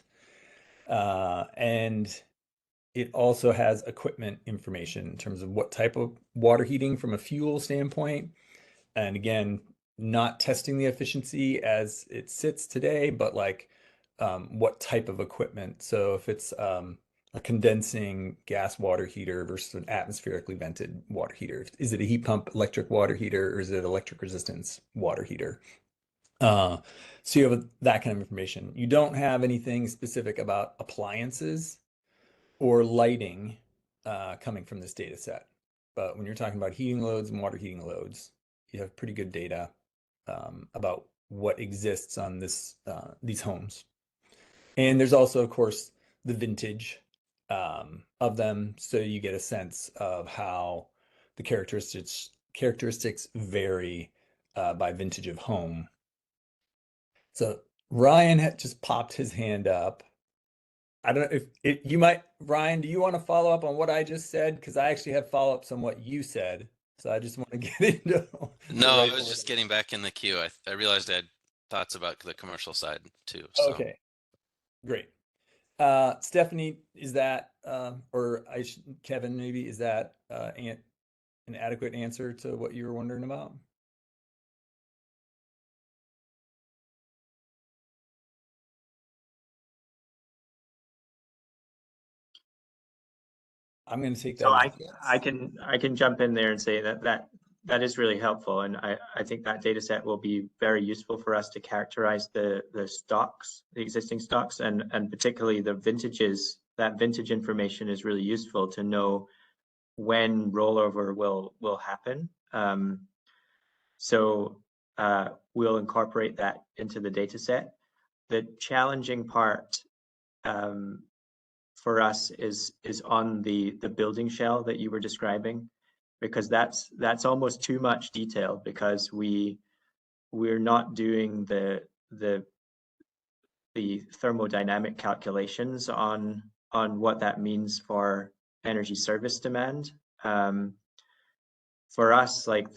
And it also has equipment information in terms of what type of water heating from a fuel standpoint. And again, not testing the efficiency as it sits today, but like what type of equipment. So if it's a condensing gas water heater versus an atmospherically vented water heater. Is it a heat pump electric water heater, or is it electric resistance water heater? So you have that kind of information. You don't have anything specific about appliances or lighting coming from this data set. But when you're talking about heating loads and water heating loads, you have pretty good data about what exists on these homes. And there's also, of course, the vintage of them, so you get a sense of how the characteristics vary by vintage of home. So Ryan had just popped his hand up. I don't know if you might, Ryan, do you want to follow up on what I just said? Because I actually have follow-ups on what you said. So I just want to get into No, the I right was order. just getting back in the queue. I realized I had thoughts about the commercial side too. So. Okay, great. Stephanie, is that, or Kevin, maybe, is that an adequate answer to what you were wondering about? I'm going to take that. So as I can jump in there and say that is really helpful, and I think that data set will be very useful for us to characterize the stocks, the existing stocks, and particularly the vintages. That vintage information is really useful to know when rollover will happen. So we'll incorporate that into the data set. The challenging part for us is on the building shell that you were describing, because that's almost too much detail, because we're not doing the thermodynamic calculations on what that means for energy service demand. For us, like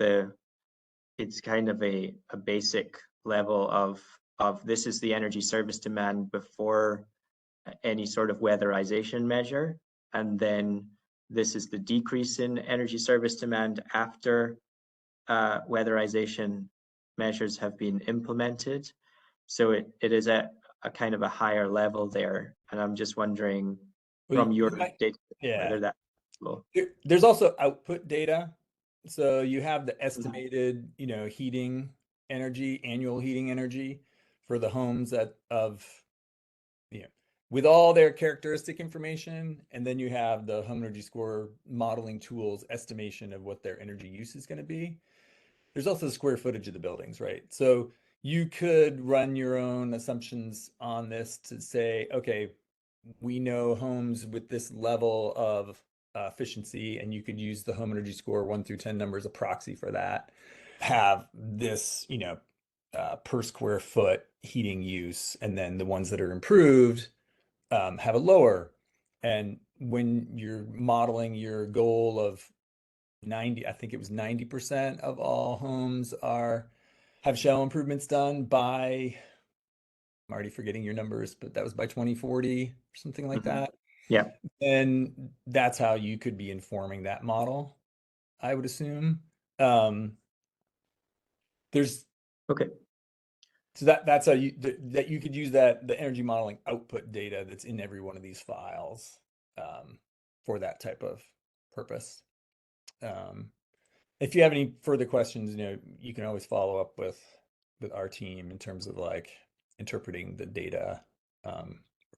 it's kind of a basic level of this is the energy service demand before any sort of weatherization measure, and then this is the decrease in energy service demand after weatherization measures have been implemented. So it is at a kind of a higher level there, and I'm just wondering from your data whether that's possible. There's also output data. So you have the estimated, heating energy, annual heating energy for the homes with all their characteristic information, and then you have the home energy score modeling tools estimation of what their energy use is going to be. There's also the square footage of the buildings, right? So you could run your own assumptions on this to say, okay, we know homes with this level of efficiency, and you could use the home energy score 1 through 10 number as a proxy for that, have this, per square foot heating use, and then the ones that are improved have a lower. And when you're modeling your goal of 90, I think it was 90% of all homes have shell improvements done by, I'm already forgetting your numbers, but that was by 2040 or something like that. Yeah. And that's how you could be informing that model, I would assume. There's okay. So that's how you could use the energy modeling output data that's in every one of these files for that type of purpose. If you have any further questions, you can always follow up with our team in terms of like interpreting the data, or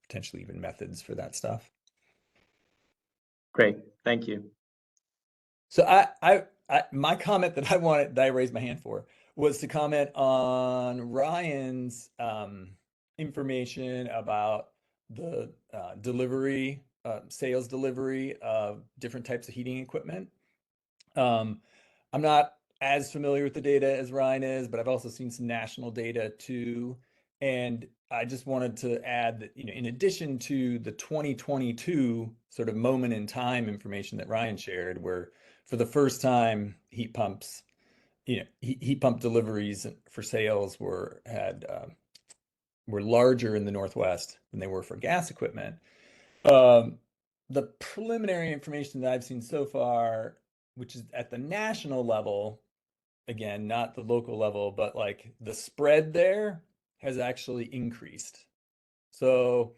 potentially even methods for that stuff. Great, thank you. So my comment that I raised my hand for was to comment on Ryan's information about the sales delivery of different types of heating equipment. I'm not as familiar with the data as Ryan is, but I've also seen some national data too. And I just wanted to add that, in addition to the 2022 sort of moment in time information that Ryan shared, where for the first time heat pump deliveries for sales were larger in the Northwest than they were for gas equipment. The preliminary information that I've seen so far, which is at the national level, again, not the local level, but like the spread there has actually increased. So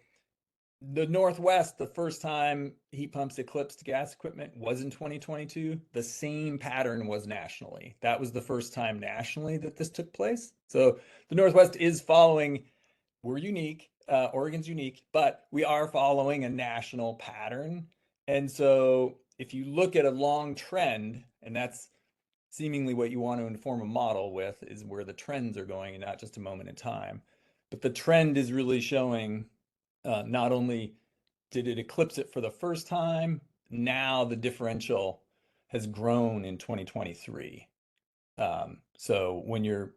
The Northwest, the first time heat pumps eclipsed gas equipment was in 2022. The same pattern was nationally. That was the first time nationally that this took place. So the Northwest is following, we're unique, Oregon's unique, but we are following a national pattern. And so if you look at a long trend, and that's seemingly what you want to inform a model with, is where the trends are going and not just a moment in time. But the trend is really showing not only did it eclipse it for the first time, now the differential has grown in 2023. So when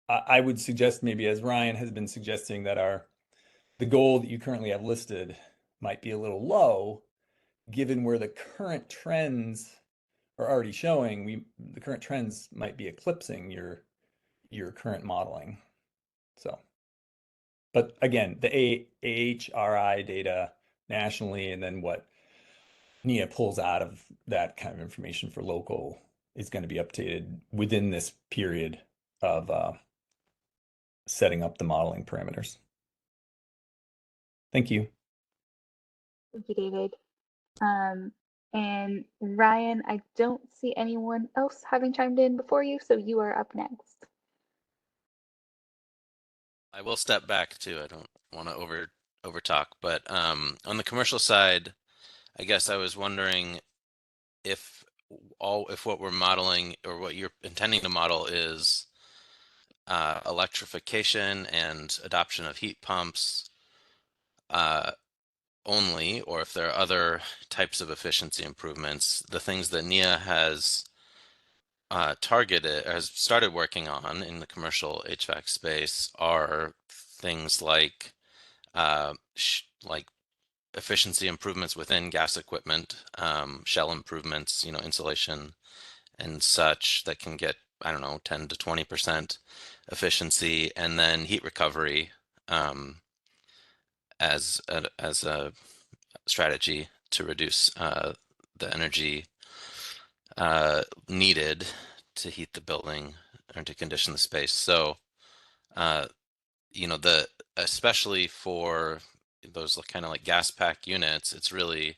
I would suggest, maybe as Ryan has been suggesting, that the goal that you currently have listed might be a little low, given where the current trends are already showing. The current trends might be eclipsing your current modeling. So, but again, the AHRI data nationally, and then what NEA pulls out of that kind of information for local, is going to be updated within this period of setting up the modeling parameters. Thank you. Thank you, David. And Ryan, I don't see anyone else having chimed in before you, so you are up next. I will step back too. I don't want to over talk, but on the commercial side, I guess I was wondering if what we're modeling, or what you're intending to model, is electrification and adoption of heat pumps only, or if there are other types of efficiency improvements. The things that NEA has started working on in the commercial HVAC space are things like efficiency improvements within gas equipment, shell improvements, insulation and such, that can get, I don't know, 10 to 20% efficiency, and then heat recovery as a strategy to reduce the energy needed to heat the building or to condition the space. So, especially for those kind of like gas pack units, it's really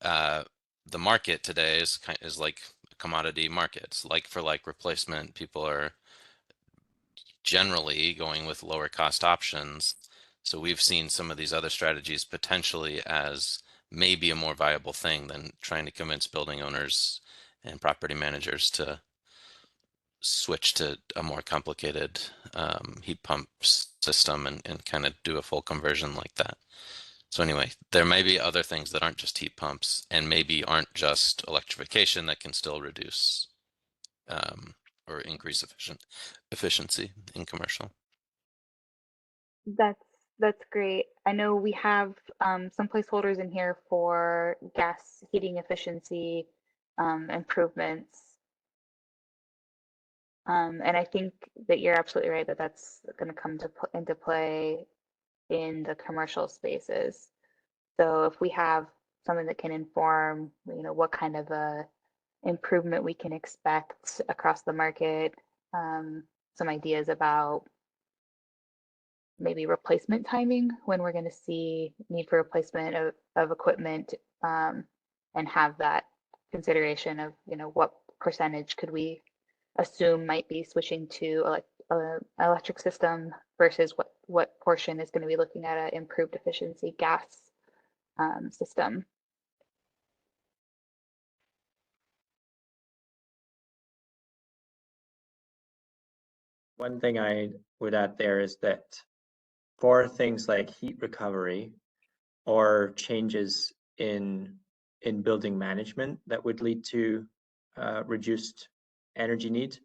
the market today is like a commodity market. It's like for like replacement. People are generally going with lower cost options. So we've seen some of these other strategies potentially as maybe a more viable thing than trying to convince building owners and property managers to switch to a more complicated heat pump system and kind of do a full conversion like that. So anyway, there may be other things that aren't just heat pumps, and maybe aren't just electrification, that can still reduce or increase efficiency in commercial. That's great. I know we have some placeholders in here for gas heating efficiency improvements. And I think that you're absolutely right that that's going to come into play in the commercial spaces. So if we have something that can inform, what kind of a improvement we can expect across the market, some ideas about maybe replacement timing, when we're going to see need for replacement of equipment, and have that consideration of, what percentage could we assume might be switching to electric system versus what portion is going to be looking at an improved efficiency gas system. One thing I would add there is that for things like heat recovery or changes in building management that would lead to reduced energy needs,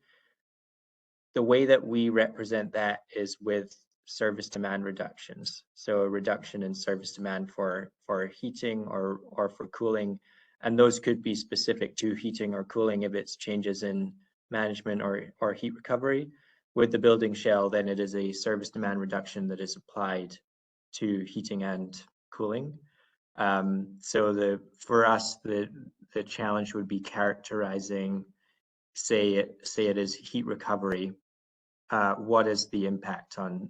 the way that we represent that is with service demand reductions. So a reduction in service demand for heating or for cooling, and those could be specific to heating or cooling if it's changes in management or heat recovery. With the building shell, then it is a service demand reduction that is applied to heating and cooling. So for us, the challenge would be characterizing, say it is heat recovery. What is the impact on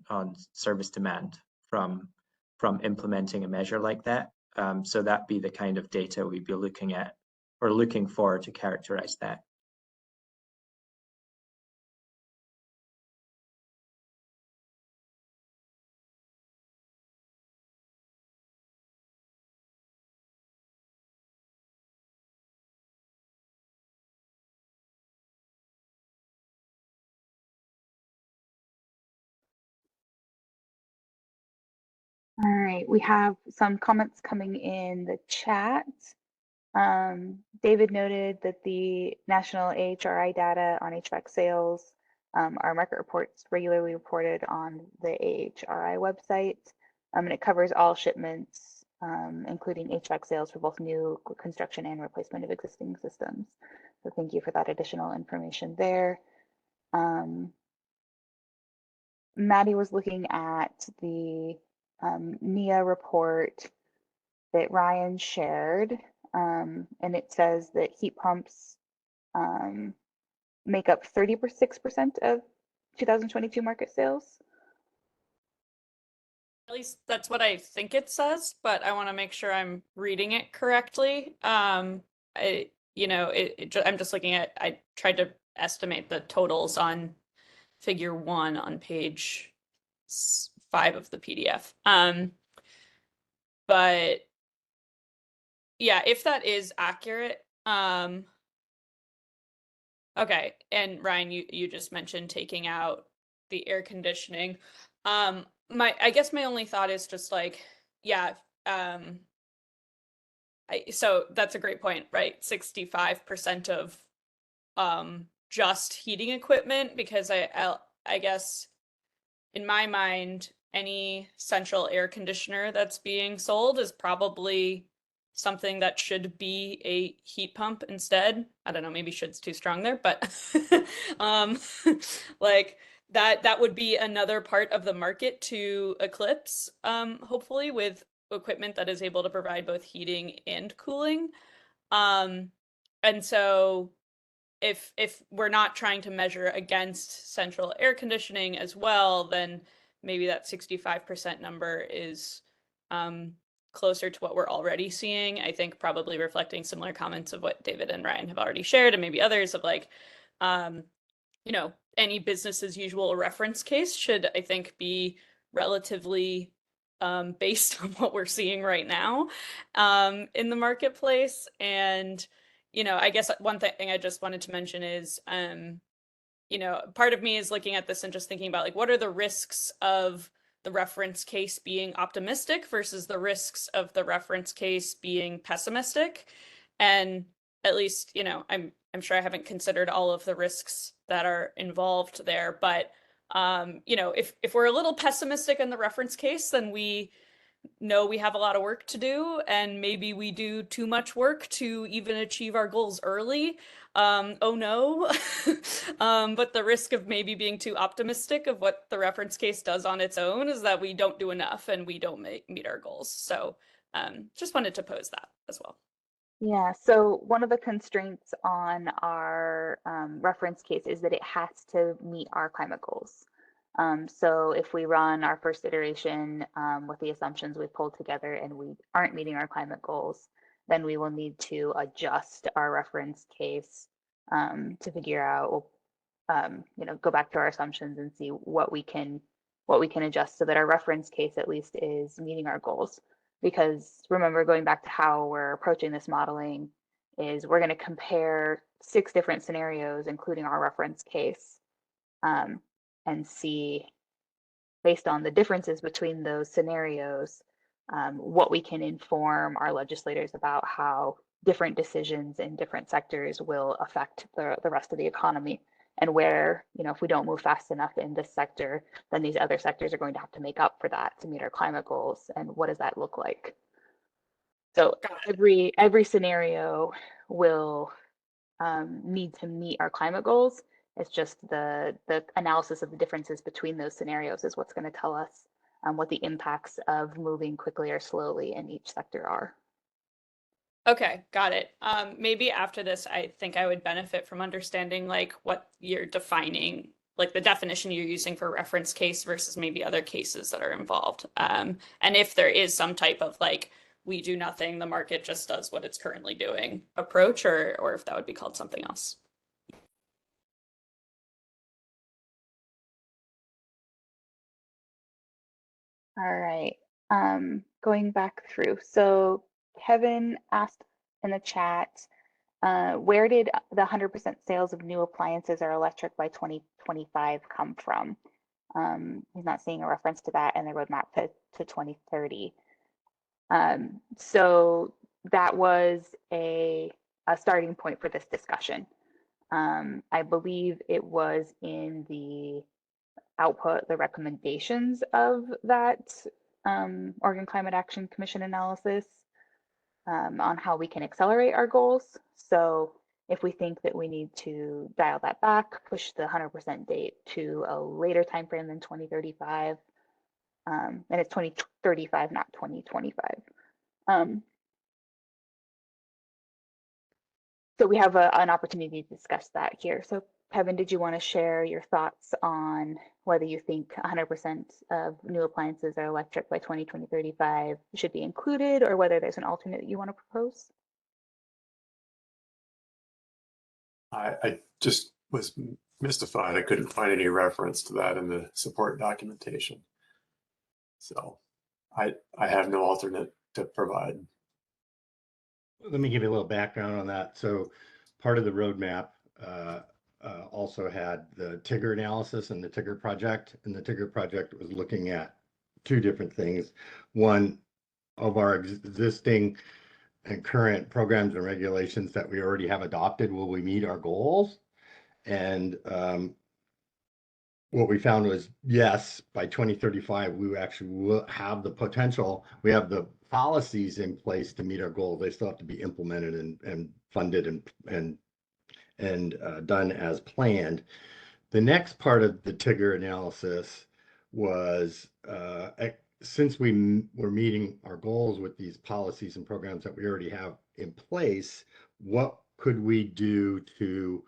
service demand from from implementing a measure like that. So that'd be the kind of data we'd be looking at or looking for to characterize that. All right, we have some comments coming in the chat. David noted that the national AHRI data on HVAC sales are market reports regularly reported on the AHRI website, and it covers all shipments, including HVAC sales for both new construction and replacement of existing systems. So thank you for that additional information there. Maddie was looking at the NEA report that Ryan shared, and it says that heat pumps make up 36% of 2022 market sales. At least that's what I think it says, but I want to make sure I'm reading it correctly. I'm just looking at, I tried to estimate the totals on figure 1 on page 5 of the PDF. But yeah, if that is accurate, okay. And Ryan, you just mentioned taking out the air conditioning. I guess my only thought is just like, yeah, so that's a great point, right? 65% of just heating equipment, because I guess in my mind, any central air conditioner that's being sold is probably something that should be a heat pump instead. I don't know, maybe should's too strong there, but like that would be another part of the market to eclipse, hopefully, with equipment that is able to provide both heating and cooling. And so if we're not trying to measure against central air conditioning as well, then maybe that 65% number is closer to what we're already seeing. I think probably reflecting similar comments of what David and Ryan have already shared, and maybe others, of like, any business as usual reference case should, I think, be relatively based on what we're seeing right now in the marketplace. And I guess one thing I just wanted to mention is, part of me is looking at this and just thinking about, like, what are the risks of the reference case being optimistic versus the risks of the reference case being pessimistic? And at least, I'm sure I haven't considered all of the risks that are involved there, but if we're a little pessimistic in the reference case, then we know we have a lot of work to do, and maybe we do too much work to even achieve our goals early. Oh no. But the risk of maybe being too optimistic of what the reference case does on its own is that we don't do enough and we don't meet our goals. So just wanted to pose that as well. Yeah, so one of the constraints on our reference case is that it has to meet our climate goals. So if we run our first iteration with the assumptions we've pulled together and we aren't meeting our climate goals, then we will need to adjust our reference case to figure out, go back to our assumptions and see what we can adjust so that our reference case at least is meeting our goals. Because remember, going back to how we're approaching this modeling, is we're going to compare 6 different scenarios, including our reference case, and see, based on the differences between those scenarios, what we can inform our legislators about how different decisions in different sectors will affect the rest of the economy, and where, if we don't move fast enough in this sector, then these other sectors are going to have to make up for that to meet our climate goals. And what does that look like? So every scenario will need to meet our climate goals. It's just the analysis of the differences between those scenarios is what's going to tell us what the impacts of moving quickly or slowly in each sector are. Okay, got it. Maybe after this, I think I would benefit from understanding, like, what you're defining like the definition you're using for reference case versus maybe other cases that are involved. And if there is some type of like, we do nothing, the market just does what it's currently doing approach, or if that would be called something else. All right. Going back through. So Kevin asked in the chat, where did the 100% sales of new appliances or electric by 2025 come from? He's not seeing a reference to that in the roadmap to 2030. So that was a starting point for this discussion. I believe it was in the output, the recommendations of that Oregon Climate Action Commission analysis on how we can accelerate our goals. So if we think that we need to dial that back, push the 100% date to a later time frame than 2035, and it's 2035, not 2025. So we have an opportunity to discuss that here. So Kevin, did you want to share your thoughts on whether you think 100% of new appliances are electric by 2035 should be included, or whether there's an alternate that you want to propose? I just was mystified. I couldn't find any reference to that in the support documentation. So I have no alternate to provide. Let me give you a little background on that. So part of the roadmap also had the Tigger analysis and the Tigger project. And the Tigger project was looking at two different things. One, of our existing and current programs and regulations that we already have adopted, will we meet our goals? And what we found was, yes, by 2035, we actually will have the potential. We have the policies in place to meet our goals. They still have to be implemented and funded and done as planned. The next part of the Tigger analysis was, since we were meeting our goals with these policies and programs that we already have in place, what could we do to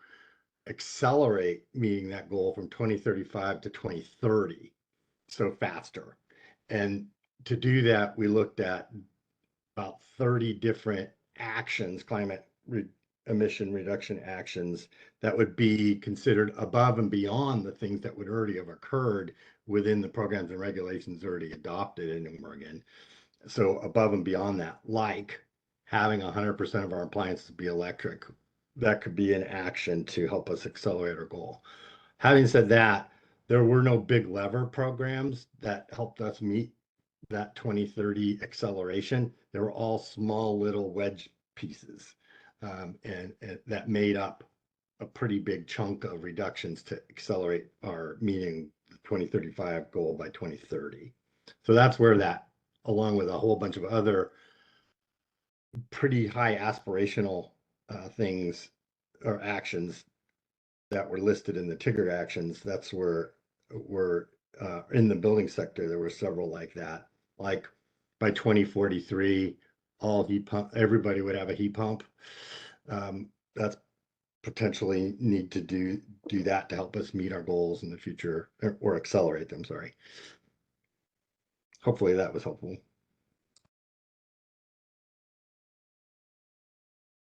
accelerate meeting that goal from 2035 to 2030, so faster? And to do that, we looked at about 30 different actions, emission reduction actions, that would be considered above and beyond the things that would already have occurred within the programs and regulations already adopted in Oregon. So above and beyond that, like having 100% of our appliances be electric, that could be an action to help us accelerate our goal. Having said that, there were no big lever programs that helped us meet that 2030 acceleration. They were all small little wedge pieces, and that made up a pretty big chunk of reductions to accelerate our meeting the 2035 goal by 2030. So that's where that, along with a whole bunch of other pretty high aspirational things or actions that were listed in the Tigger actions, that's where we're in the building sector. There were several like that. Like by 2043, all heat pump, everybody would have a heat pump. That's potentially need to do that to help us meet our goals in the future, or accelerate them, sorry. Hopefully that was helpful.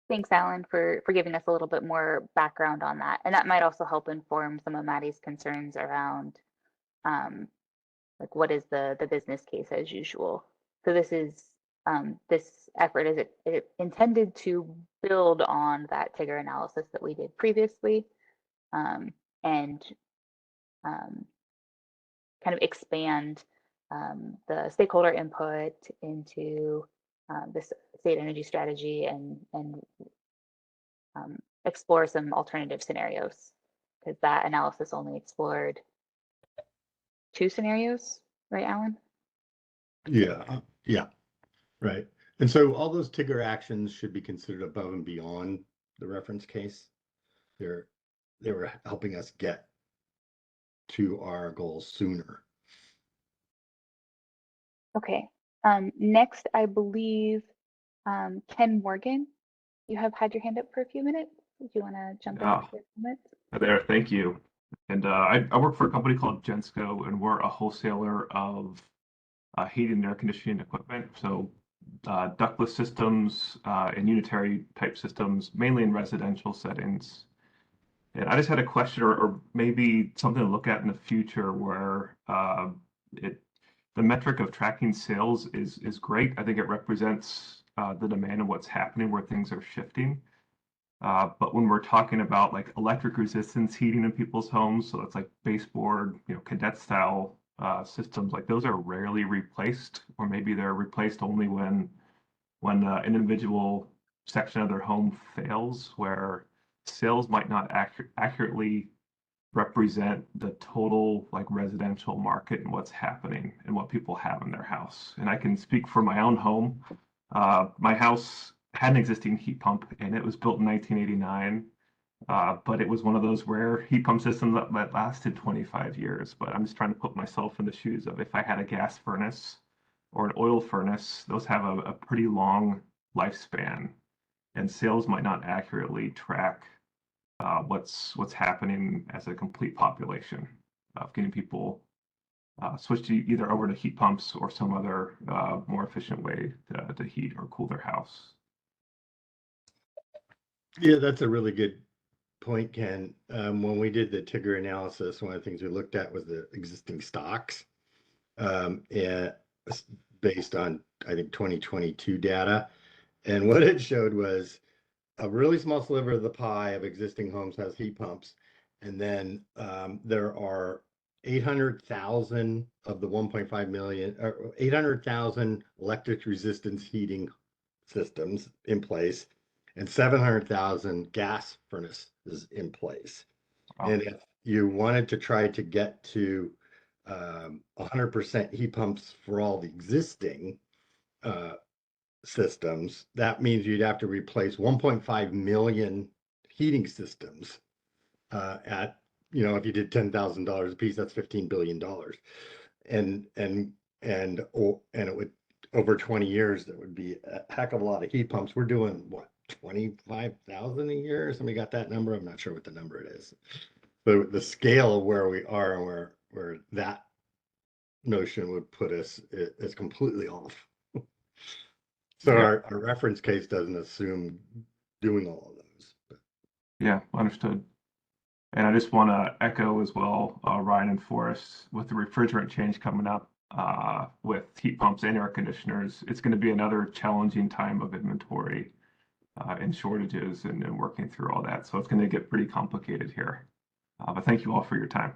Thanks, Alan, for giving us a little bit more background on that. And that might also help inform some of Maddie's concerns around like what is the business case as usual. So this is this effort is it intended to build on that Tigger analysis that we did previously, and kind of expand the stakeholder input into this state energy strategy and explore some alternative scenarios, because that analysis only explored 2 scenarios, right, Alan? Yeah, yeah, right. And so all those Tigger actions should be considered above and beyond the reference case. They were helping us get to our goals sooner. Okay. Next, I believe Ken Morgan, you have had your hand up for a few minutes. Do you want to jump in for a moment? Hi there, thank you. And I work for a company called Gensco, and we're a wholesaler of heating and air conditioning equipment. So ductless systems and unitary type systems, mainly in residential settings. And I just had a question, or maybe something to look at in the future, where the metric of tracking sales is great. I think it represents the demand and what's happening, where things are shifting. But when we're talking about like electric resistance heating in people's homes, so that's like baseboard, cadet style systems, like those are rarely replaced, or maybe they're replaced only when an individual section of their home fails, where sales might not accurately represent the total like residential market and what's happening and what people have in their house. And I can speak for my own home. My house had an existing heat pump, and it was built in 1989. But it was one of those rare heat pump systems that lasted 25 years. But I'm just trying to put myself in the shoes of if I had a gas furnace or an oil furnace, those have a pretty long lifespan, and sales might not accurately track what's happening as a complete population of getting people switched either over to heat pumps or some other more efficient way to heat or cool their house. Yeah, that's a really good point, Ken. When we did the Tigger analysis, one of the things we looked at was the existing stocks, and based on, I think, 2022 data. And what it showed was a really small sliver of the pie of existing homes has heat pumps. And then there are 800,000 of the 1.5 million, or 800,000 electric resistance heating systems in place, and 700,000 gas furnaces in place. Wow. And if you wanted to try to get to 100% heat pumps for all the existing systems, that means you'd have to replace 1.5 million heating systems at, if you did $10,000 a piece, that's $15 billion. And it would, over 20 years, that would be a heck of a lot of heat pumps. We're doing what, 25,000 a year? Somebody got that number? I'm not sure what the number it is. But the scale of where we are and where that notion would put us is completely off. So Yeah. our reference case doesn't assume doing all of those. But. Yeah, understood. And I just want to echo as well, Ryan and Forrest, with the refrigerant change coming up with heat pumps and air conditioners, it's going to be another challenging time of inventory and shortages and working through all that. So it's going to get pretty complicated here. But thank you all for your time.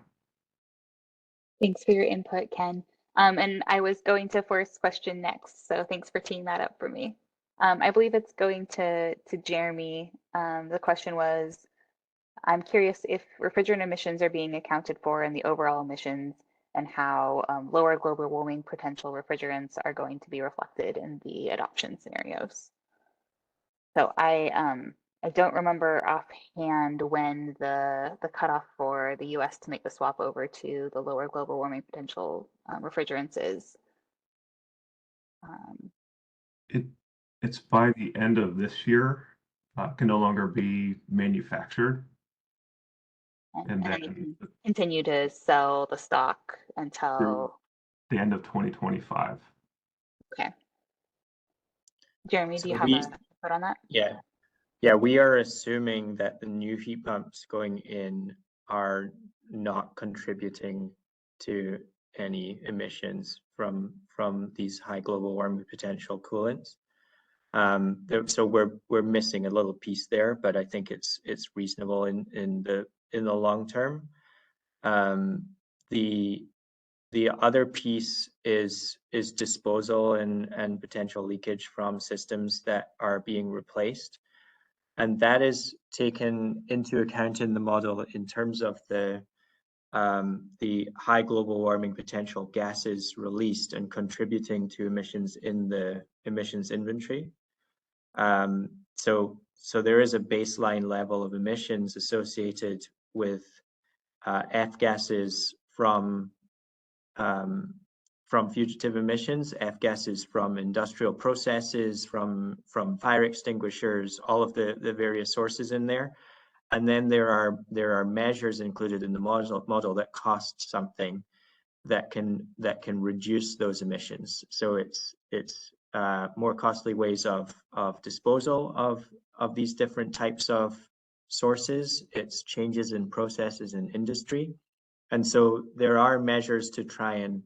Thanks for your input, Ken. And I was going to Forrest's question next, so thanks for teeing that up for me. I believe it's going to Jeremy. The question was, I'm curious if refrigerant emissions are being accounted for in the overall emissions, and how lower global warming potential refrigerants are going to be reflected in the adoption scenarios. So I don't remember offhand when the cutoff for the US to make the swap over to the lower global warming potential refrigerants is. It's by the end of this year, can no longer be manufactured. And then you can continue to sell the stock until the end of 2025. Okay. Jeremy, do you have a input on that? Yeah, we are assuming that the new heat pumps going in are not contributing to any emissions from these high global warming potential coolants. So we're missing a little piece there, but I think it's reasonable in the long term. The other piece is disposal and potential leakage from systems that are being replaced. And that is taken into account in the model in terms of the high global warming potential gases released and contributing to emissions in the emissions inventory. So there is a baseline level of emissions associated with F gases from fugitive emissions, F gases from industrial processes, from fire extinguishers, all of the various sources in there. And then there are measures included in the model that cost something that can reduce those emissions. So it's more costly ways of disposal of these different types of sources. It's changes in processes in industry, and so there are measures to try and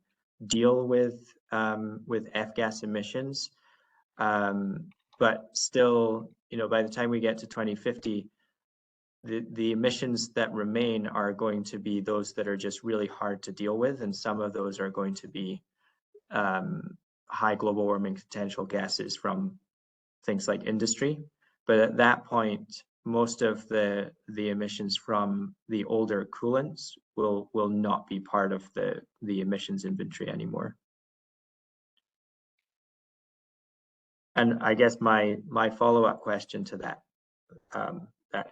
deal with F-gas emissions. But still, by the time we get to 2050, the emissions that remain are going to be those that are just really hard to deal with, and some of those are going to be high global warming potential gases from things like industry. But at that point, most of the emissions from the older coolants will not be part of the emissions inventory anymore. And I guess my follow-up question to that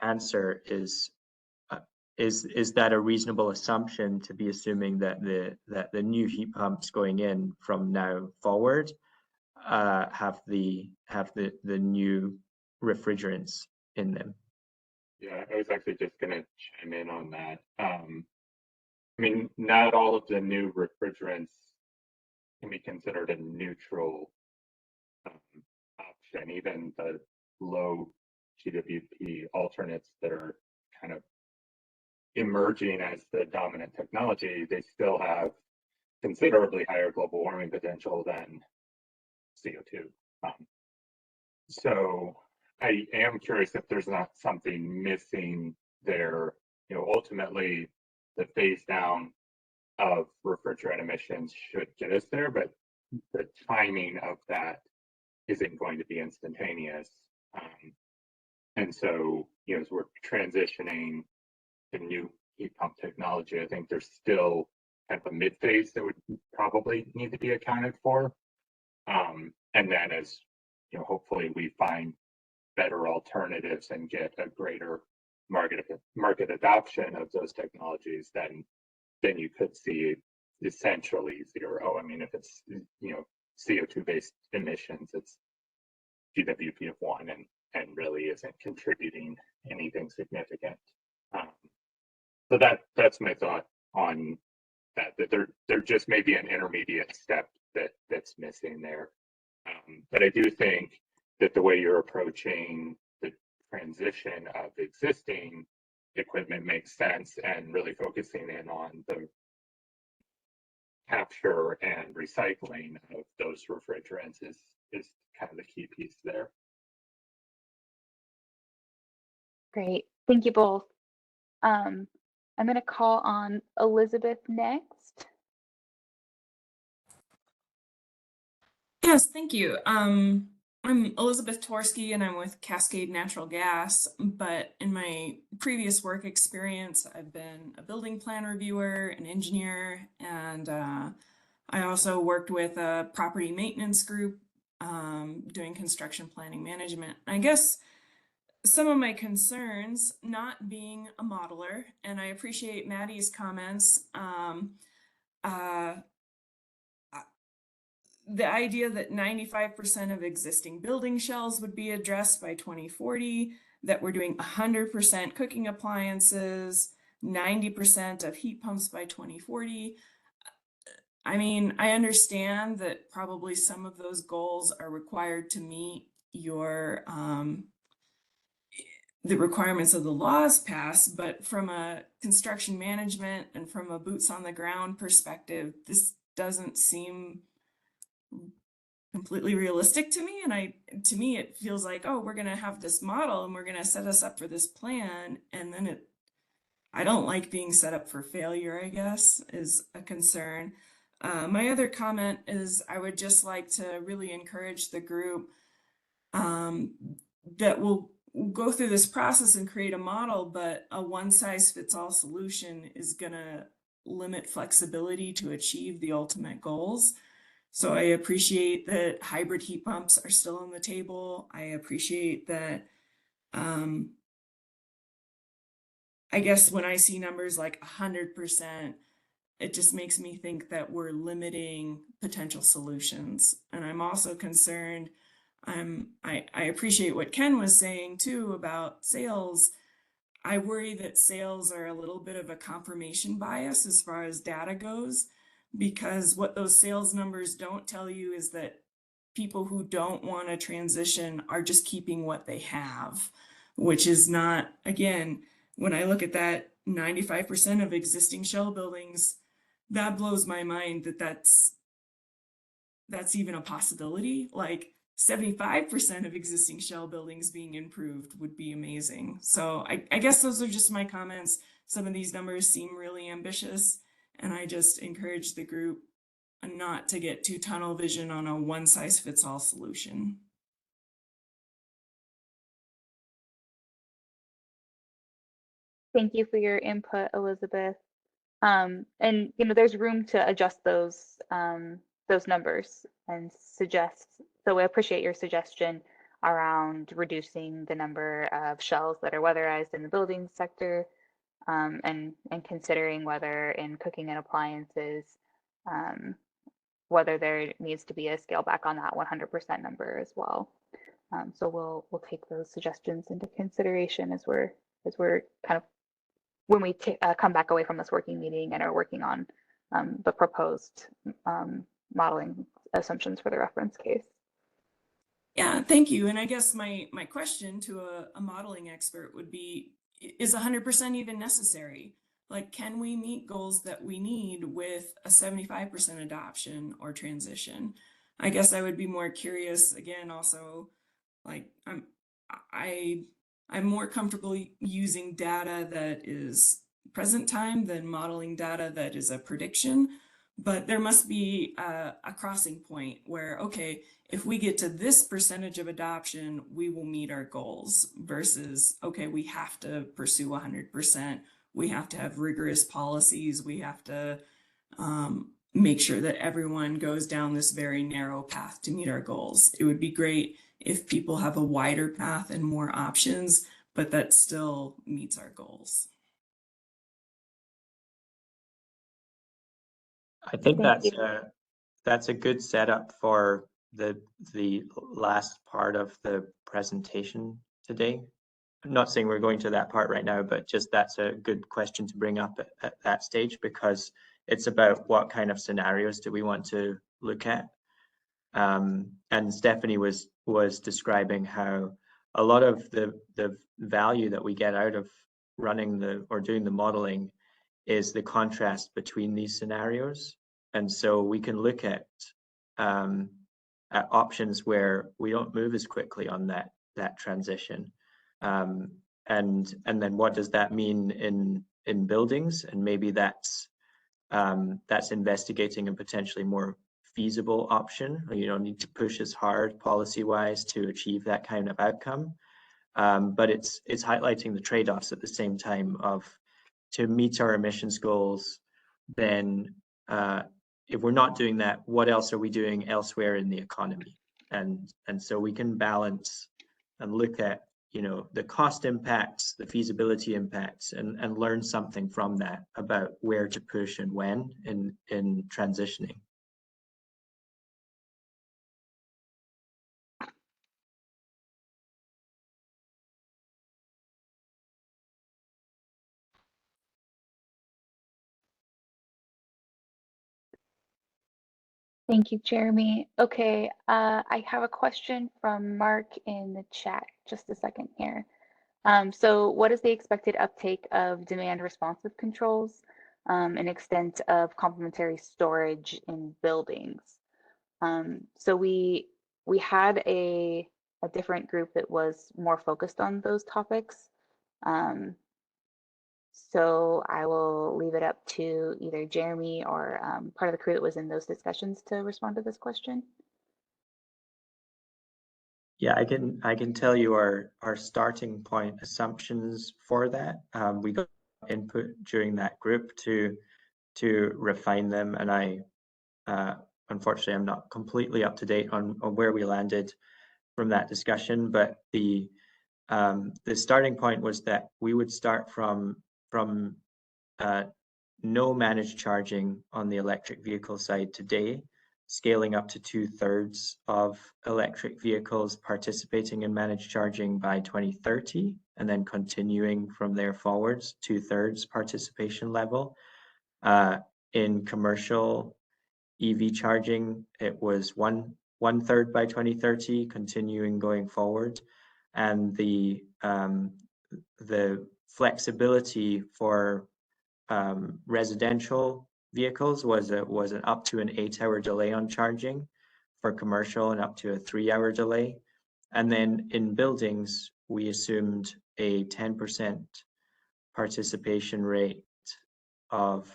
answer is that a reasonable assumption to be assuming that the new heat pumps going in from now forward have the new refrigerants in them? Yeah, I was actually just going to chime in on that. I mean, not all of the new refrigerants can be considered a neutral option. Even the low GWP alternates that are kind of emerging as the dominant technology, they still have considerably higher global warming potential than CO2. So I am curious if there's not something missing there. Ultimately, the phase down of refrigerant emissions should get us there, but the timing of that isn't going to be instantaneous. And so, as we're transitioning to new heat pump technology, I think there's still kind of a mid phase that would probably need to be accounted for. And then as hopefully we find better alternatives and get a greater market adoption of those technologies, then you could see essentially zero. I mean, if it's CO2 based emissions, it's GWP of 1 and really isn't contributing anything significant. So that's my thought on that there just may be an intermediate step that's missing there. But I do think that the way you're approaching the transition of existing equipment makes sense, and really focusing in on the capture and recycling of those refrigerants is kind of the key piece there. Great. Thank you both. I'm going to call on Elizabeth next. Yes, thank you. I'm Elizabeth Torsky and I'm with Cascade Natural Gas, but in my previous work experience, I've been a building plan reviewer, an engineer, and I also worked with a property maintenance group doing construction planning management. I guess some of my concerns, not being a modeler, and I appreciate Maddie's comments, the idea that 95% of existing building shells would be addressed by 2040, that we're doing 100% cooking appliances, 90% of heat pumps by 2040. I mean, I understand that probably some of those goals are required to meet your the requirements of the laws passed, but from a construction management and from a boots on the ground perspective, this doesn't seem completely realistic to me. And to me, it feels like, oh, we're going to have this model and we're going to set us up for this plan. And then I don't like being set up for failure, I guess, is a concern. My other comment is I would just like to really encourage the group that will go through this process and create a model, but a one-size-fits-all solution is going to limit flexibility to achieve the ultimate goals. So I appreciate that hybrid heat pumps are still on the table. I appreciate that, I guess when I see numbers like 100%, it just makes me think that we're limiting potential solutions. And I'm also concerned, I appreciate what Ken was saying too about sales. I worry that sales are a little bit of a confirmation bias as far as data goes, because what those sales numbers don't tell you is that people who don't want to transition are just keeping what they have, which is not, again, when I look at that 95% of existing shell buildings, that blows my mind that that's even a possibility. Like 75% of existing shell buildings being improved would be amazing. So I guess those are just my comments. Some of these numbers seem really ambitious, and I just encourage the group not to get too tunnel vision on a one-size-fits-all solution. Thank you for your input, Elizabeth. And there's room to adjust those numbers and suggest. So I appreciate your suggestion around reducing the number of shells that are weatherized in the building sector, and considering whether in cooking and appliances, whether there needs to be a scale back on that 100% number as well. So we'll take those suggestions into consideration as we're kind of when we come back away from this working meeting and are working on the proposed modeling assumptions for the reference case. Yeah, thank you. And I guess my question to a modeling expert would be, is 100% even necessary? Like, can we meet goals that we need with a 75% adoption or transition? I guess I would be more curious, again, also, like, I'm more comfortable using data that is present time than modeling data that is a prediction. But there must be a crossing point where, okay, if we get to this percentage of adoption, we will meet our goals, versus, okay, we have to pursue 100%. We have to have rigorous policies. We have to make sure that everyone goes down this very narrow path to meet our goals. It would be great if people have a wider path and more options, but that still meets our goals. I think that's a good setup for the last part of the presentation today. I'm not saying we're going to that part right now, but just that's a good question to bring up at that stage, because it's about what kind of scenarios do we want to look at. And Stephanie was describing how a lot of the value that we get out of running doing the modeling is the contrast between these scenarios. And so we can look at options where we don't move as quickly on that transition. And then what does that mean in buildings? And maybe that's investigating a potentially more feasible option. You don't need to push as hard policy-wise to achieve that kind of outcome. But it's highlighting the trade-offs at the same time of, to meet our emissions goals, then if we're not doing that, what else are we doing elsewhere in the economy? And so we can balance and look at, the cost impacts, the feasibility impacts, and learn something from that about where to push and when in transitioning. Thank you, Jeremy. Okay, I have a question from Mark in the chat. Just a second here. So what is the expected uptake of demand responsive controls and extent of complementary storage in buildings? So we had a different group that was more focused on those topics. So I will leave it up to either Jeremy or part of the crew that was in those discussions to respond to this question. Yeah, I can tell you our starting point assumptions for that. We got input during that group to refine them, and I unfortunately I'm not completely up to date on where we landed from that discussion, but the starting point was that we would start from no managed charging on the electric vehicle side today, scaling up to 2/3 of electric vehicles participating in managed charging by 2030, and then continuing from there forwards, 2/3 participation level. In commercial EV charging, it was one-third by 2030, continuing going forward. And the flexibility for residential vehicles was an up to an 8-hour delay on charging, for commercial and up to a 3-hour delay. And then in buildings, we assumed a 10% participation rate of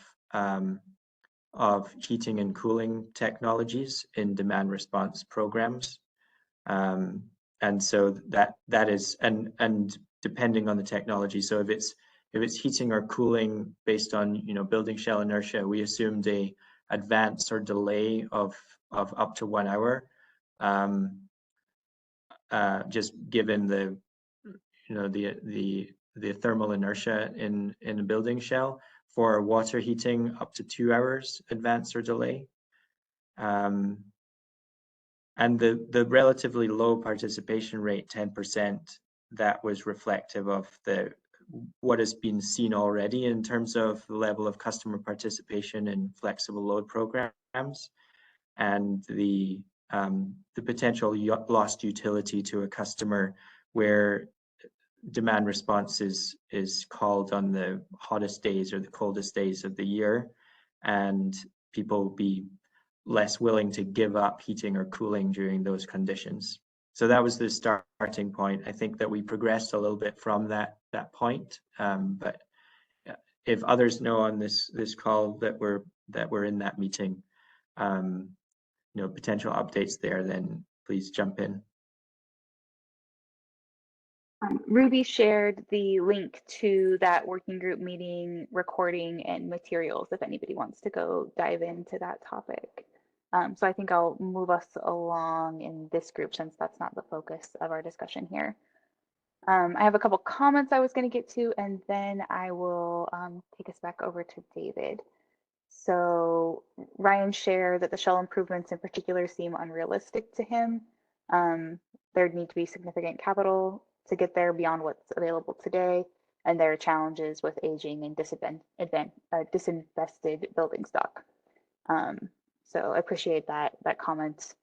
heating and cooling technologies in demand response programs. And so that is, and depending on the technology, so if it's heating or cooling based on building shell inertia, we assumed a advance or delay of up to 1 hour, just given the thermal inertia in a building shell. For water heating, up to 2 hours advance or delay. And the relatively low participation rate, 10%, that was reflective of what has been seen already in terms of the level of customer participation in flexible load programs, and the potential lost utility to a customer where demand response is called on the hottest days or the coldest days of the year, and people will be less willing to give up heating or cooling during those conditions. So that was the starting point. I think that we progressed a little bit from that point, but if others know on this call that we're in that meeting, potential updates there, then please jump in. Ruby shared the link to that working group meeting recording and materials if anybody wants to go dive into that topic. So I think I'll move us along in this group since that's not the focus of our discussion here. I have a couple comments I was going to get to, and then I will take us back over to David. So Ryan shared that the shell improvements in particular seem unrealistic to him. There'd need to be significant capital to get there beyond what's available today, and there are challenges with aging and disinvested building stock. So I appreciate that comment,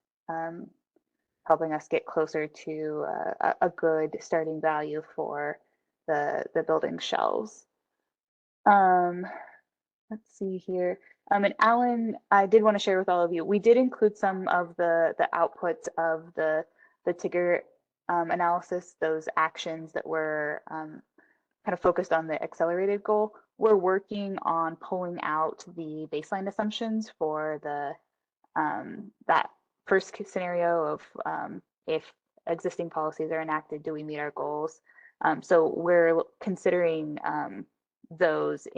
helping us get closer to a good starting value for the building shells. Let's see here. And Alan, I did want to share with all of you, we did include some of the outputs of the TIGR analysis, those actions that were kind of focused on the accelerated goal. We're working on pulling out the baseline assumptions for that first case scenario of if existing policies are enacted, do we meet our goals? So we're considering those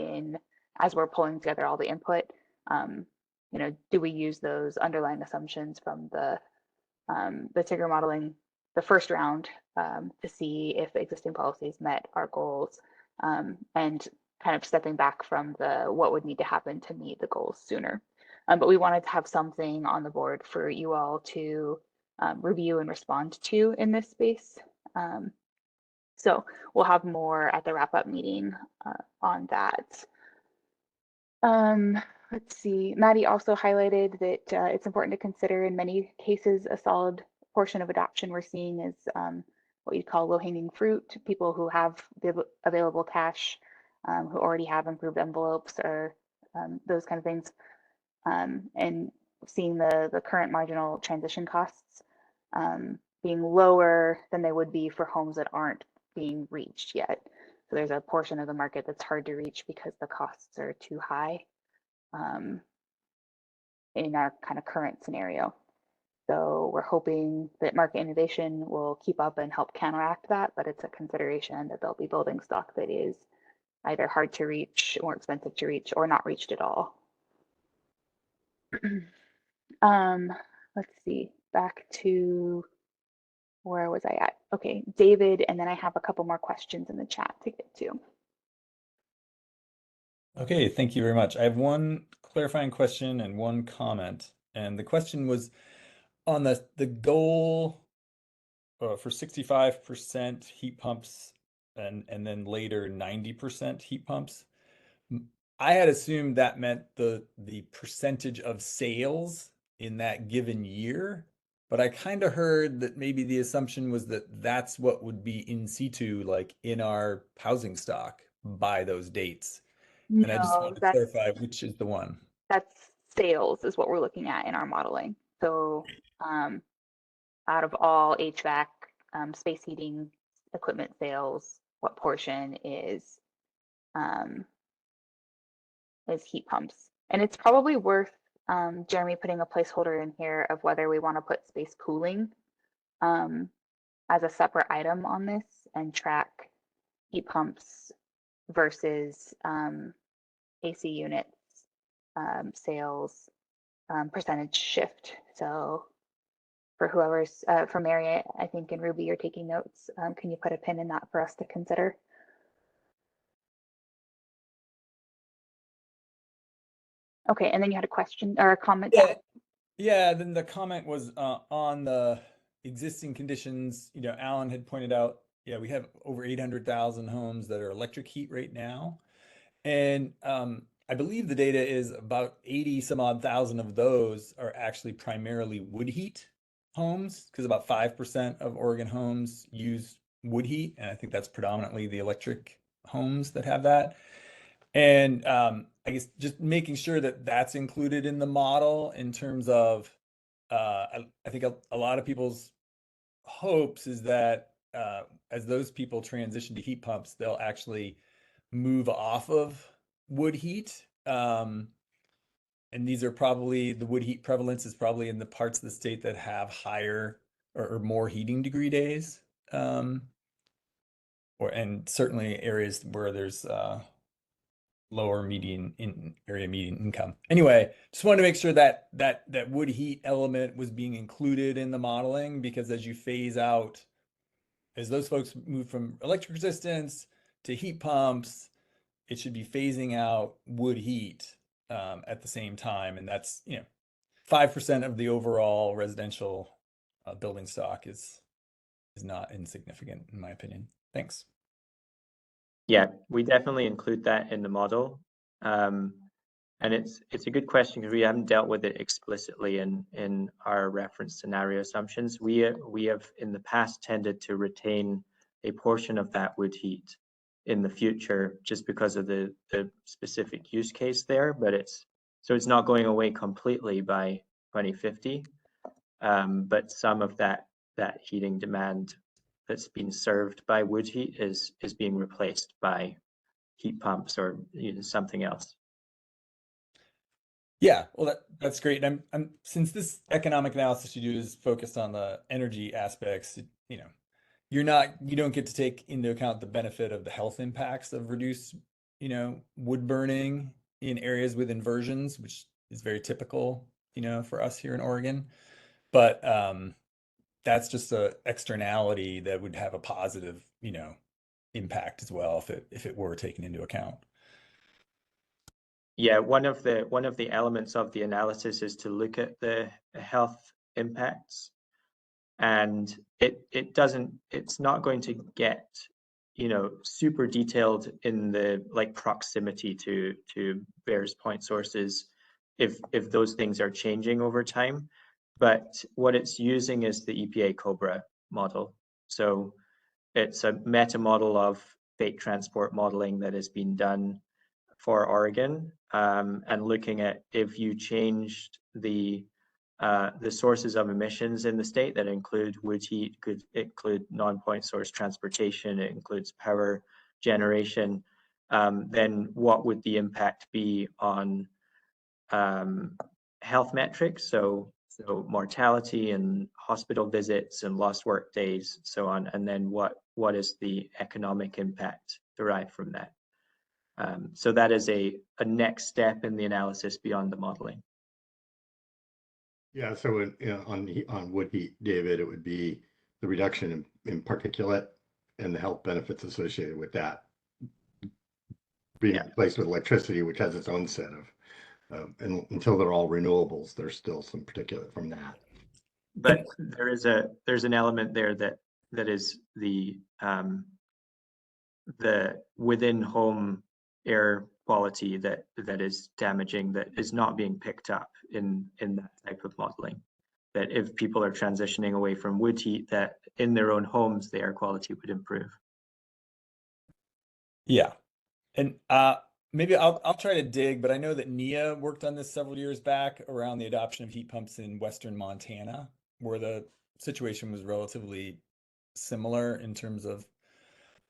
as we're pulling together all the input. Do we use those underlying assumptions from the TIGR modeling, the first round, to see if existing policies met our goals, and kind of stepping back from what would need to happen to meet the goals sooner. But we wanted to have something on the board for you all to review and respond to in this space. So we'll have more at the wrap-up meeting on that. Let's see, Maddie also highlighted that it's important to consider in many cases a solid portion of adoption we're seeing is what you call low-hanging fruit, people who have the available cash, who already have improved envelopes or those kind of things, and seeing the current marginal transition costs being lower than they would be for homes that aren't being reached yet. So there's a portion of the market that's hard to reach because the costs are too high in our kind of current scenario. So we're hoping that market innovation will keep up and help counteract that, but it's a consideration that there'll be building stock that is either hard to reach, more expensive to reach, or not reached at all. Let's see, back to where was I at? Okay, David, and then I have a couple more questions in the chat to get to. Okay, thank you very much. I have one clarifying question and one comment. And the question was on the goal for 65% heat pumps and then later 90% heat pumps. I had assumed that meant the percentage of sales in that given year, but I kind of heard that maybe the assumption was that that's what would be in situ, like in our housing stock by those dates. And I just No, wanted to clarify which is the one. that's sales is what we're looking at in our modeling. So out of all HVAC, space heating equipment sales, what portion is heat pumps? And it's probably worth Jeremy putting a placeholder in here of whether we want to put space cooling as a separate item on this and track heat pumps versus AC units sales percentage shift. So for whoever's, for Mary, I think, and Ruby, you're taking notes. Can you put a pin in that for us to consider? Okay, and then you had a question or a comment. Yeah, then the comment was on the existing conditions. You know, Alan had pointed out, yeah, we have over 800,000 homes that are electric heat right now. And I believe the data is about 80 some odd thousand of those are actually primarily wood heat homes, because about 5% of Oregon homes use wood heat. And I think that's predominantly the electric homes that have that. And I guess just making sure that that's included in the model in terms of, I think a lot of people's hopes is that as those people transition to heat pumps, they'll actually move off of wood heat. And these are probably, the wood heat prevalence is probably in the parts of the state that have higher or more heating degree days. And certainly areas where there's lower median income. Anyway, just wanted to make sure that wood heat element was being included in the modeling, because as you phase out, as those folks move from electric resistance to heat pumps, it should be phasing out wood heat at the same time. And that's, 5% of the overall residential building stock is not insignificant, in my opinion. Thanks. Yeah, we definitely include that in the model. And it's a good question because we haven't dealt with it explicitly in our reference scenario assumptions. We have in the past tended to retain a portion of that wood heat in the future just because of the specific use case there, but it's not going away completely by 2050. But some of that heating demand that's been served by wood heat is being replaced by heat pumps or something else. Yeah, well, that's great. I'm since this economic analysis you do is focused on the energy aspects, you don't get to take into account the benefit of the health impacts of reduced, wood burning in areas with inversions, which is very typical, for us here in Oregon. But that's just a externality that would have a positive, impact as well if it were taken into account. Yeah, one of the elements of the analysis is to look at the health impacts, and it's not going to get super detailed in the proximity to various point sources if those things are changing over time. But what it's using is the EPA COBRA model. So it's a meta model of fake transport modeling that has been done for Oregon, and looking at if you changed the sources of emissions in the state that include wood heat, could include non-point source transportation, it includes power generation, then what would the impact be on health metrics? So mortality and hospital visits and lost work days, so on, and then what is the economic impact derived from that? So that is a next step in the analysis beyond the modeling. Yeah, so on wood heat, David, it would be the reduction in particulate and the health benefits associated with that being replaced with electricity, which has its own set of And until they're all renewables, there's still some particulate from that. But there's an element there that is the within home air quality that is damaging, that is not being picked up in that type of modeling. That if people are transitioning away from wood heat, that in their own homes the air quality would improve. Yeah, and maybe I'll try to dig, but I know that NEA worked on this several years back around the adoption of heat pumps in Western Montana, where the situation was relatively similar in terms of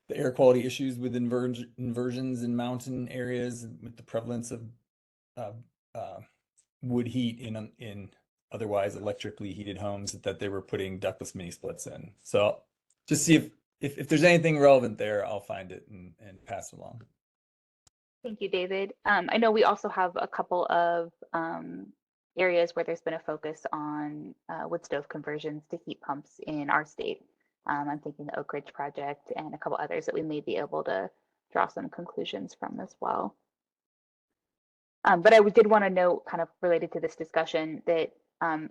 the air quality issues with inversions in mountain areas with the prevalence of wood heat in otherwise electrically heated homes that they were putting ductless mini splits in. So just see if there's anything relevant there, I'll find it and pass it along. Thank you, David. I know we also have a couple of areas where there's been a focus on wood stove conversions to heat pumps in our state. I'm thinking the Oak Ridge project and a couple others that we may be able to draw some conclusions from as well. But I did want to note, kind of related to this discussion, that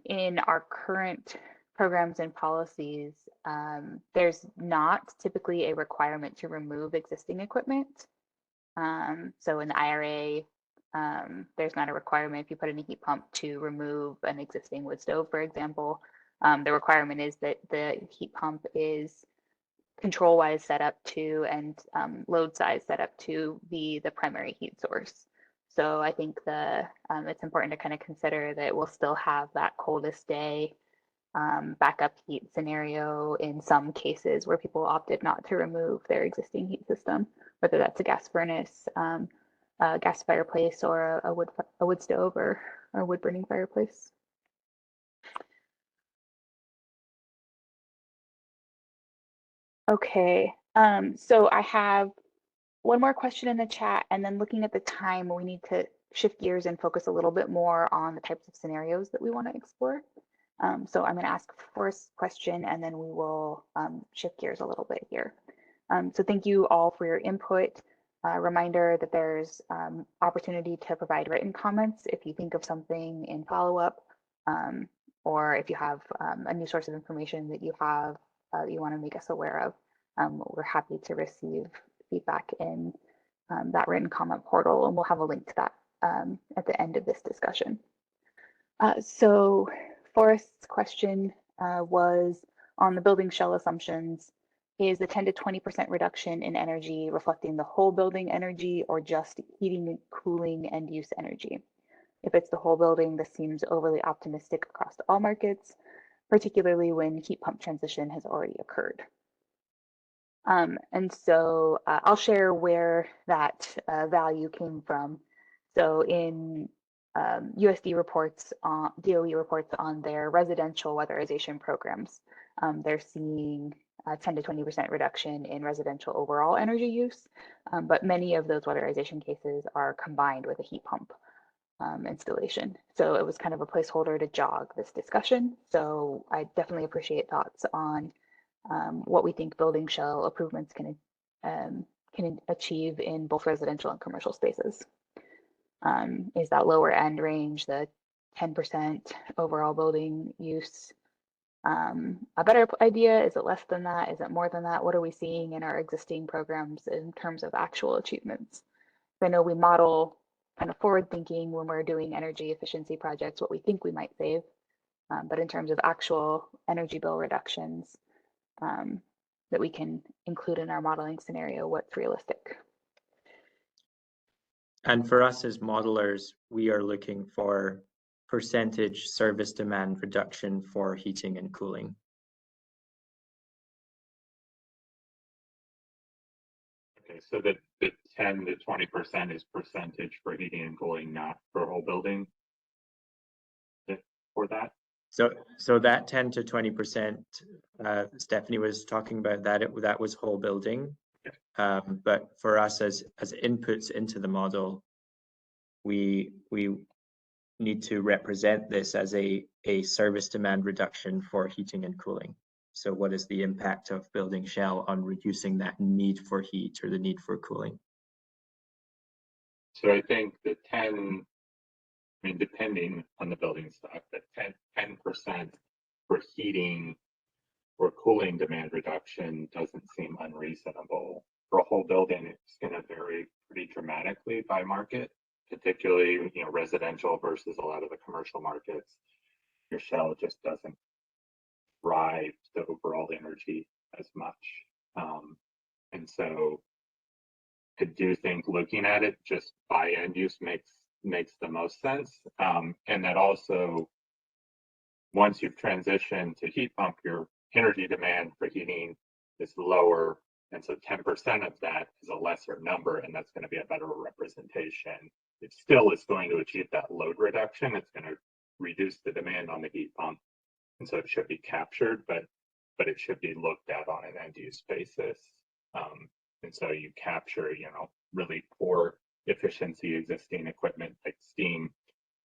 in our current programs and policies, there's not typically a requirement to remove existing equipment. So in the IRA, there's not a requirement if you put in a heat pump to remove an existing wood stove, for example. The requirement is that the heat pump is control-wise set up to and load size set up to be the primary heat source. So I think it's important to kind of consider that we'll still have that coldest day backup heat scenario in some cases where people opted not to remove their existing heat system, whether that's a gas furnace, a gas fireplace, or a wood stove or a wood burning fireplace. Okay, so I have one more question in the chat, and then looking at the time, we need to shift gears and focus a little bit more on the types of scenarios that we want to explore. So I'm going to ask first question, and then we will shift gears a little bit here. So thank you all for your input. Reminder that there's opportunity to provide written comments if you think of something in follow-up, or if you have a new source of information that you have that you want to make us aware of. We're happy to receive feedback in that written comment portal, and we'll have a link to that at the end of this discussion. So Forrest's question was on the building shell assumptions. Is the 10 to 20% reduction in energy reflecting the whole building energy or just heating and cooling end use energy? If it's the whole building, this seems overly optimistic across all markets, particularly when heat pump transition has already occurred. And so I'll share where that value came from. So in USD reports, DOE reports on their residential weatherization programs, they're seeing 10 to 20% reduction in residential overall energy use, but many of those weatherization cases are combined with a heat pump installation. So it was kind of a placeholder to jog this discussion. So I definitely appreciate thoughts on what we think building shell improvements can achieve in both residential and commercial spaces. Is that lower end range, the 10% overall building use, a better idea? Is it less than that? Is it more than that? What are we seeing in our existing programs in terms of actual achievements? I know we model kind of forward thinking when we're doing energy efficiency projects, what we think we might save, but in terms of actual energy bill reductions that we can include in our modeling scenario, what's realistic? And for us as modelers, we are looking for percentage service demand reduction for heating and cooling. Okay, so the 10 to 20% is percentage for heating and cooling, not for whole building. For that? So that 10 to 20%, Stephanie was talking about that was whole building. But for us as inputs into the model, we need to represent this as a service demand reduction for heating and cooling. So what is the impact of building shell on reducing that need for heat or the need for cooling? So I think the 10 I mean, depending on the building stock, but 10% for heating or cooling demand reduction doesn't seem unreasonable. For a whole building, it's going to vary pretty dramatically by market, particularly, you know, residential versus a lot of the commercial markets. Your shell just doesn't drive the overall energy as much. And so I do think looking at it just by end use makes the most sense. And that also, once you've transitioned to heat pump, your energy demand for heating is lower. And so 10% of that is a lesser number, and that's going to be a better representation. It still is going to achieve that load reduction. It's going to reduce the demand on the heat pump. And so it should be captured, but it should be looked at on an end use basis. And so you capture, you know, really poor efficiency existing equipment like steam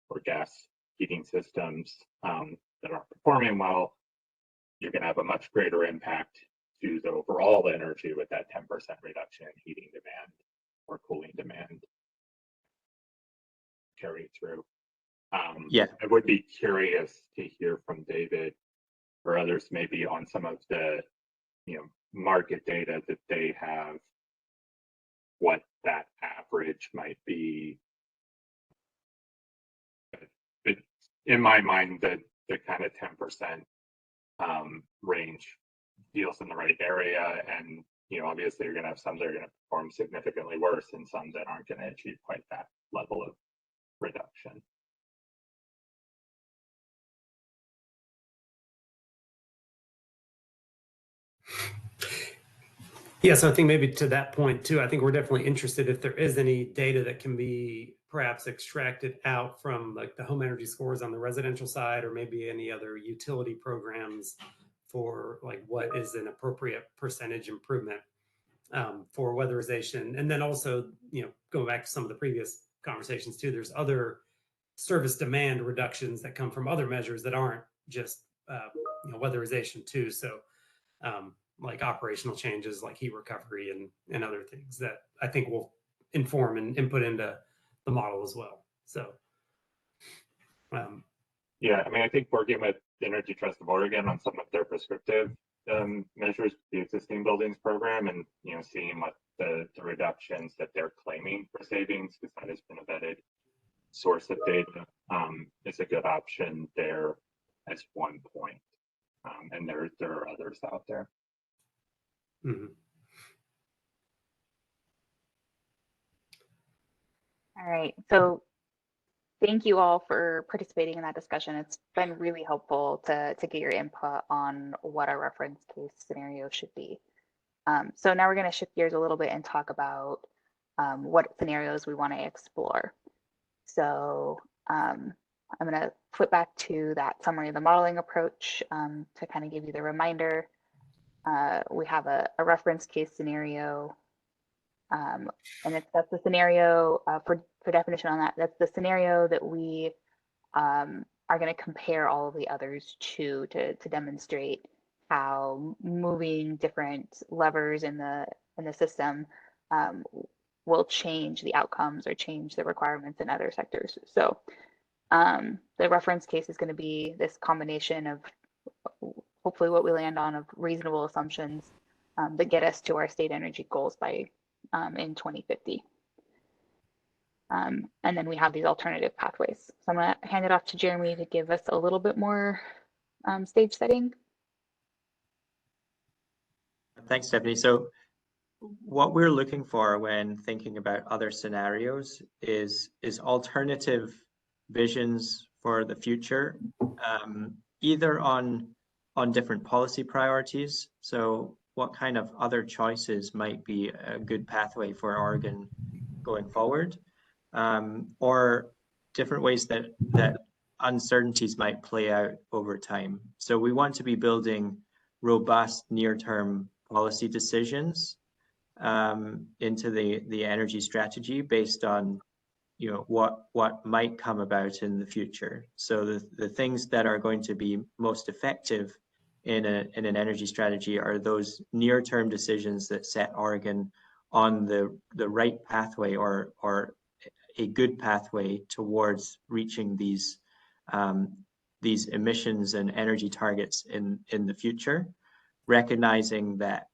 or gas heating systems that aren't performing well. You're going to have a much greater impact to the overall energy with that 10% reduction in heating demand or cooling demand carry through. Yeah, I would be curious to hear from David or others maybe on some of the, you know, market data that they have, what that average might be. But in my mind, the kind of 10% range feels in the right area. And, you know, obviously you're going to have some that are going to perform significantly worse and some that aren't going to achieve quite that level of reduction. Yeah, so I think maybe to that point too, I think we're definitely interested if there is any data that can be perhaps extracted out from like the home energy scores on the residential side, or maybe any other utility programs for like what is an appropriate percentage improvement for weatherization. And then also, you know, going back to some of the previous conversations too, there's other service demand reductions that come from other measures that aren't just you know, weatherization too. So like operational changes like heat recovery and other things that I think will inform and input into the model as well. So yeah, I mean, I think working with the Energy Trust of Oregon on some of their prescriptive measures, the existing buildings program, and, you know, seeing what the reductions that they're claiming for savings, because that has been a vetted source of data, is a good option there as one point. And there are others out there. mm-hmm. All right, so thank you all for participating in that discussion. It's been really helpful to get your input on what our reference case scenario should be. So now we're going to shift gears a little bit and talk about what scenarios we want to explore. So I'm going to flip back to that summary of the modeling approach to kind of give you the reminder. We have a reference case scenario, and that's the scenario for definition on that. That's the scenario that we are going to compare all of the others to demonstrate how moving different levers in the system will change the outcomes or change the requirements in other sectors. So the reference case is going to be this combination of hopefully what we land on of reasonable assumptions that get us to our state energy goals by in 2050. And then we have these alternative pathways. So I'm going to hand it off to Jeremy to give us a little bit more stage setting. Thanks, Stephanie. So what we're looking for when thinking about other scenarios is alternative visions for the future, either on different policy priorities. So what kind of other choices might be a good pathway for Oregon going forward, or different ways that uncertainties might play out over time. So we want to be building robust near-term policy decisions into the energy strategy based on, you know, what might come about in the future. So the things that are going to be most effective in an energy strategy are those near-term decisions that set Oregon on the right pathway or a good pathway towards reaching these emissions and energy targets in the future, recognizing that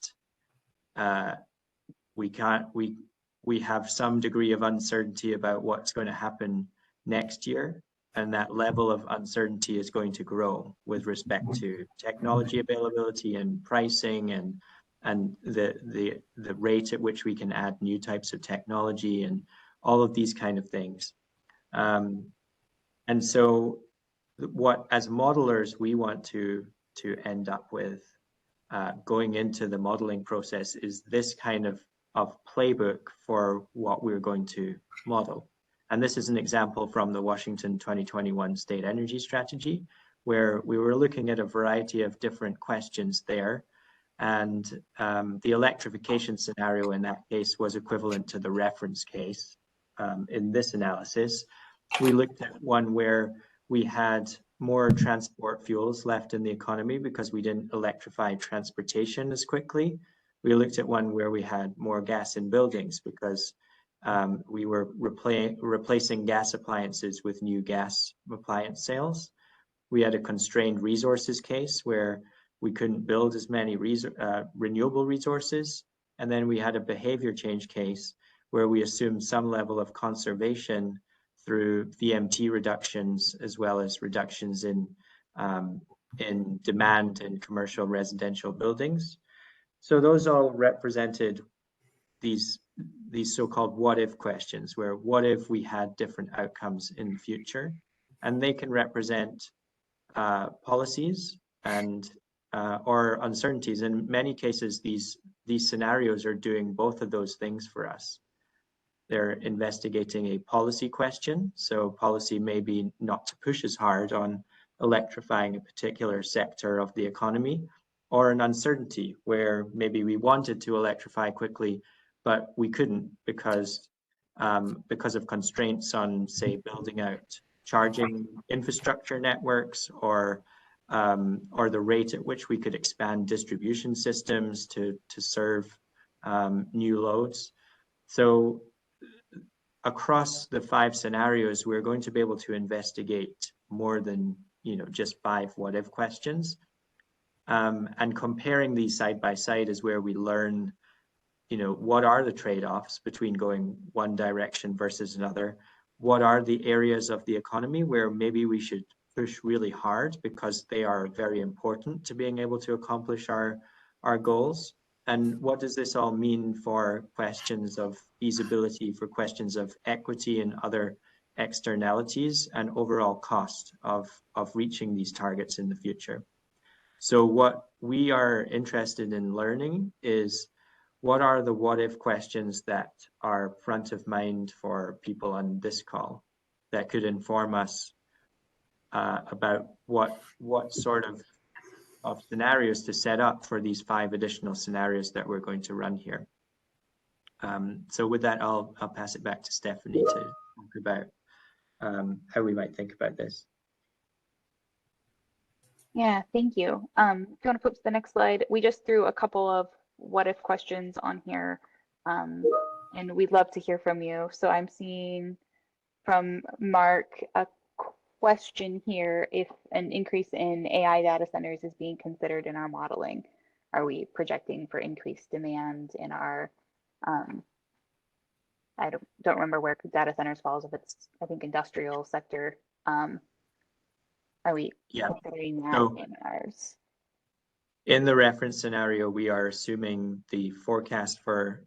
we have some degree of uncertainty about what's going to happen next year, and that level of uncertainty is going to grow with respect to technology availability and pricing and the rate at which we can add new types of technology and all of these kind of things. And so what, as modelers, we want to end up with going into the modeling process is this kind of playbook for what we're going to model. And this is an example from the Washington 2021 State Energy Strategy, where we were looking at a variety of different questions there. And the electrification scenario in that case was equivalent to the reference case. In this analysis, we looked at one where we had more transport fuels left in the economy because we didn't electrify transportation as quickly. We looked at one where we had more gas in buildings because we were replacing gas appliances with new gas appliance sales. We had a constrained resources case where we couldn't build as many renewable resources. And then we had a behavior change case where we assumed some level of conservation through VMT reductions, as well as reductions in demand in commercial residential buildings. So those all represented these so-called what if questions, where what if we had different outcomes in the future, and they can represent policies and or uncertainties. In many cases, these scenarios are doing both of those things for us. They're investigating a policy question, so policy may be not to push as hard on electrifying a particular sector of the economy, or an uncertainty where maybe we wanted to electrify quickly, but we couldn't because of constraints on, say, building out charging infrastructure networks, or the rate at which we could expand distribution systems to serve new loads. So across the 5 scenarios, we're going to be able to investigate more than just 5 what if questions. And comparing these side by side is where we learn, what are the trade-offs between going one direction versus another? What are the areas of the economy where maybe we should push really hard because they are very important to being able to accomplish our goals? And what does this all mean for questions of feasibility, for questions of equity and other externalities, and overall cost of reaching these targets in the future? So what we are interested in learning is, what are the what if questions that are front of mind for people on this call that could inform us about what sort of scenarios to set up for these 5 additional scenarios that we're going to run here. So with that, I'll pass it back to Stephanie to talk about how we might think about this. Yeah, thank you. If you want to flip to the next slide, we just threw a couple of what if questions on here, and we'd love to hear from you. So I'm seeing from Mark a question here: if an increase in AI data centers is being considered in our modeling, are we projecting for increased demand in our I don't remember where data centers falls, if it's, I think, industrial sector. Are we considering that in ours? In the reference scenario, we are assuming the forecast for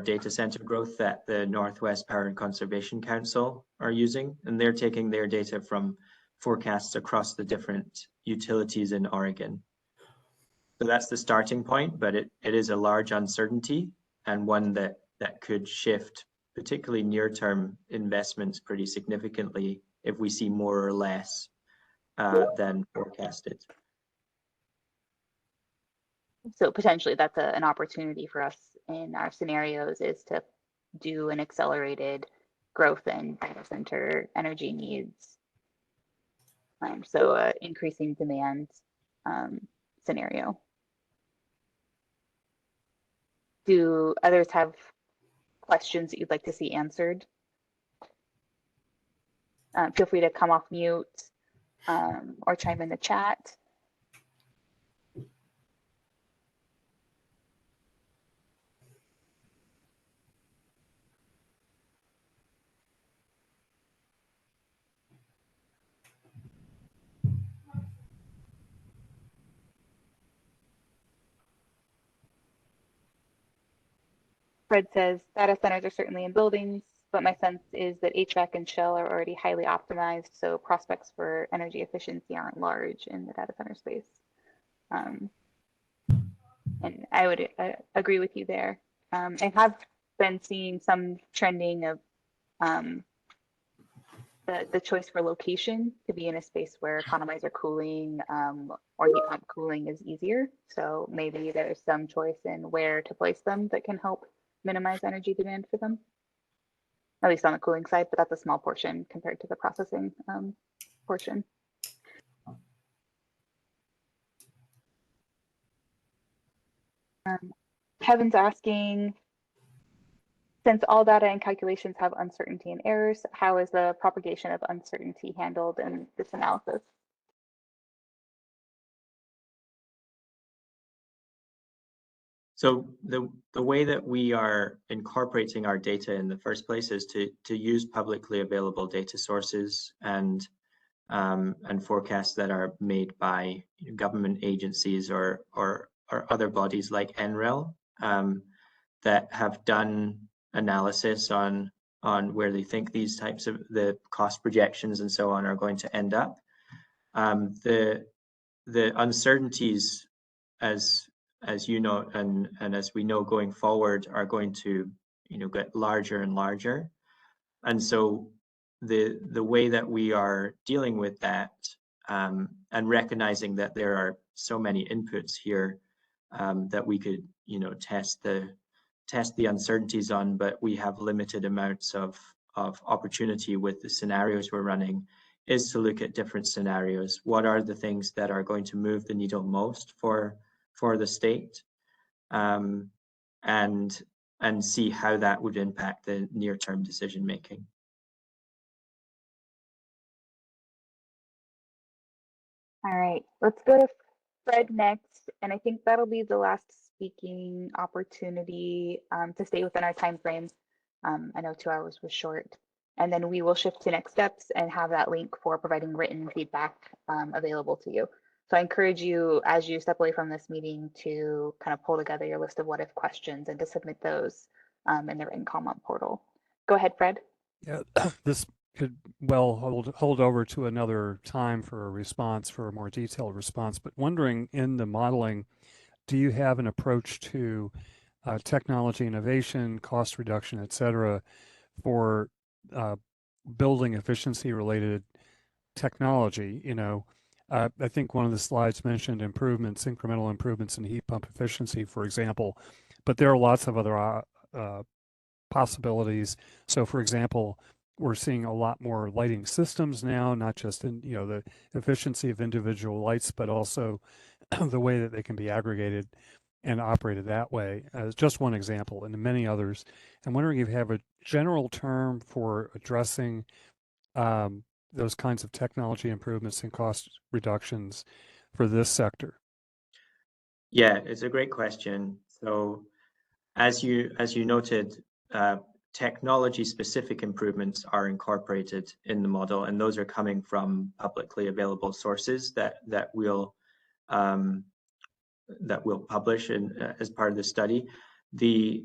data center growth that the Northwest Power and Conservation Council are using, and they're taking their data from forecasts across the different utilities in Oregon. So that's the starting point, but it is a large uncertainty, and one that could shift particularly near-term investments pretty significantly if we see more or less than forecasted. So potentially that's an opportunity for us in our scenarios, is to do an accelerated growth in data center energy needs. So increasing demand scenario. Do others have questions that you'd like to see answered? Feel free to come off mute or chime in the chat. Fred says data centers are certainly in buildings, but my sense is that HVAC and shell are already highly optimized, so prospects for energy efficiency aren't large in the data center space. And I would agree with you there. I have been seeing some trending of the choice for location to be in a space where economizer cooling or heat pump cooling is easier. So maybe there's some choice in where to place them that can help minimize energy demand for them, at least on the cooling side, but that's a small portion compared to the processing portion. Kevin's asking, since all data and calculations have uncertainty and errors, how is the propagation of uncertainty handled in this analysis? So the way that we are incorporating our data in the first place is to use publicly available data sources and forecasts that are made by government agencies or other bodies like NREL that have done analysis on where they think these types of the cost projections and so on are going to end up. The uncertainties, as you know, and as we know going forward, are going to get larger and larger. And so the way that we are dealing with that and recognizing that there are so many inputs here that we could test the uncertainties on, but we have limited amounts of opportunity with the scenarios we're running, is to look at different scenarios. What are the things that are going to move the needle most for the state, and see how that would impact the near-term decision making. All right, let's go to Fred next, and I think that'll be the last speaking opportunity to stay within our time frame. I know 2 hours was short, and then we will shift to next steps and have that link for providing written feedback available to you. So I encourage you, as you step away from this meeting, to kind of pull together your list of what if questions and to submit those in the written comment portal. Go ahead, Fred. Yeah, this could well hold over to another time for a response, for a more detailed response, but wondering, in the modeling, do you have an approach to technology innovation, cost reduction, et cetera, for building efficiency related technology? I think one of the slides mentioned incremental improvements in heat pump efficiency, for example, but there are lots of other possibilities. So for example, we're seeing a lot more lighting systems now, not just in the efficiency of individual lights, but also the way that they can be aggregated and operated that way, as just one example, and many others. I'm wondering if you have a general term for addressing those kinds of technology improvements and cost reductions for this sector. Yeah, it's a great question. So as you noted, technology-specific improvements are incorporated in the model, and those are coming from publicly available sources that we'll publish as part of the study. The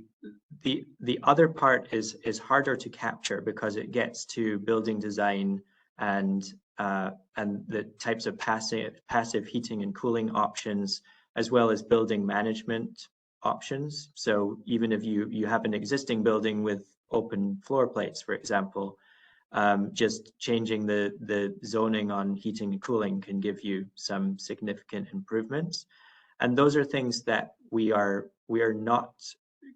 other part is harder to capture because it gets to building design and the types of passive heating and cooling options, as well as building management options. So even if you have an existing building with open floor plates, for example, just changing the zoning on heating and cooling can give you some significant improvements. And those are things that we are not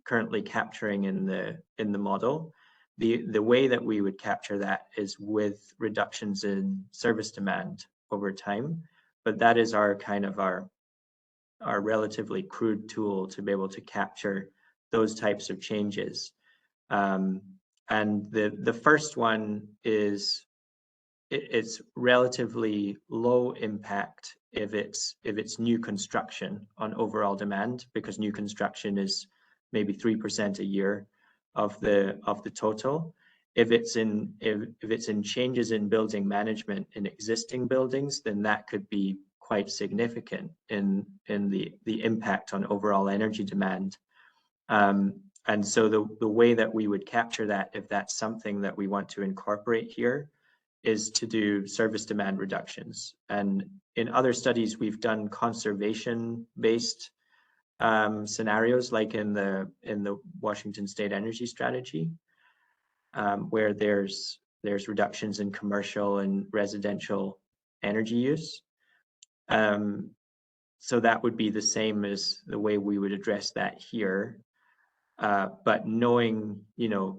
currently capturing in the model. The way that we would capture that is with reductions in service demand over time, but that is our relatively crude tool to be able to capture those types of changes. And the first one is it's relatively low impact if it's new construction on overall demand, because new construction is maybe 3% a year of the total. If it's in changes in building management in existing buildings, then that could be quite significant in the impact on overall energy demand. And so the way that we would capture that, if that's something that we want to incorporate here, is to do service demand reductions. And in other studies, we've done conservation-based scenarios, like in the Washington State Energy Strategy, where there's reductions in commercial and residential energy use. So that would be the same as the way we would address that here. But knowing,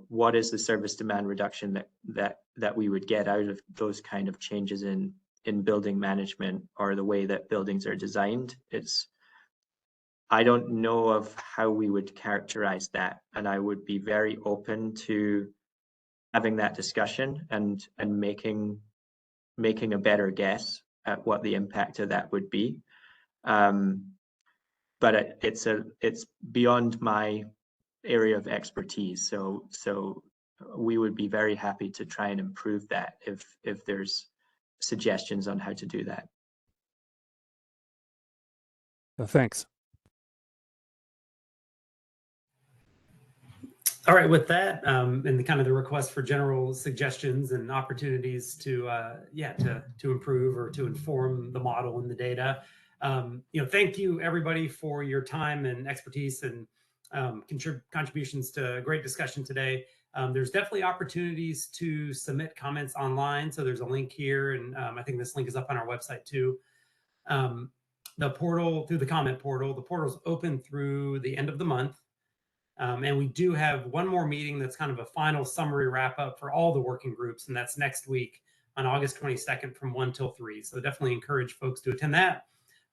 what is the service demand reduction that we would get out of those kind of changes in building management or the way that buildings are designed, I don't know of how we would characterize that, and I would be very open to having that discussion and making a better guess at what the impact of that would be. But it's beyond my area of expertise, so we would be very happy to try and improve that if there's suggestions on how to do that. Thanks. All right, with that, and the kind of the request for general suggestions and opportunities to improve or to inform the model and the data. Thank you everybody for your time and expertise and contributions to a great discussion today. There's definitely opportunities to submit comments online. So there's a link here, and I think this link is up on our website too. The portal, through the comment portal, the portal's open through the end of the month. And we do have one more meeting that's kind of a final summary wrap up for all the working groups, and that's next week on August 22nd from 1 till 3. So definitely encourage folks to attend that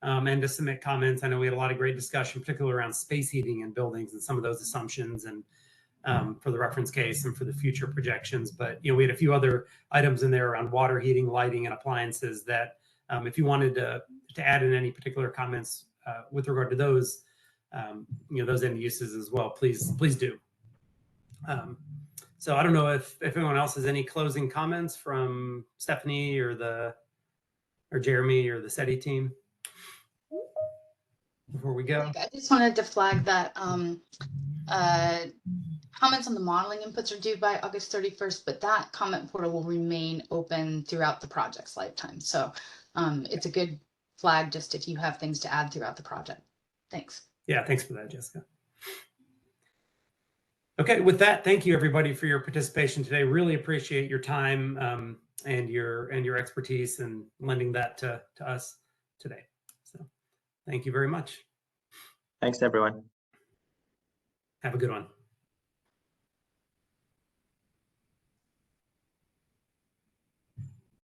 and to submit comments. I know we had a lot of great discussion, particularly around space heating in buildings and some of those assumptions, and for the reference case and for the future projections. But we had a few other items in there around water heating, lighting, and appliances that if you wanted to add in any particular comments with regard to those, those end uses as well, please do. So I don't know if anyone else has any closing comments from Stephanie or Jeremy or the SETI team before we go. I just wanted to flag that comments on the modeling inputs are due by August 31st, but that comment portal will remain open throughout the project's lifetime. So it's a good flag just if you have things to add throughout the project. Thanks. Yeah, thanks for that, Jessica. Okay, with that, thank you everybody for your participation today. Really appreciate your time and your expertise and lending that to us today. So thank you very much. Thanks, everyone. Have a good one.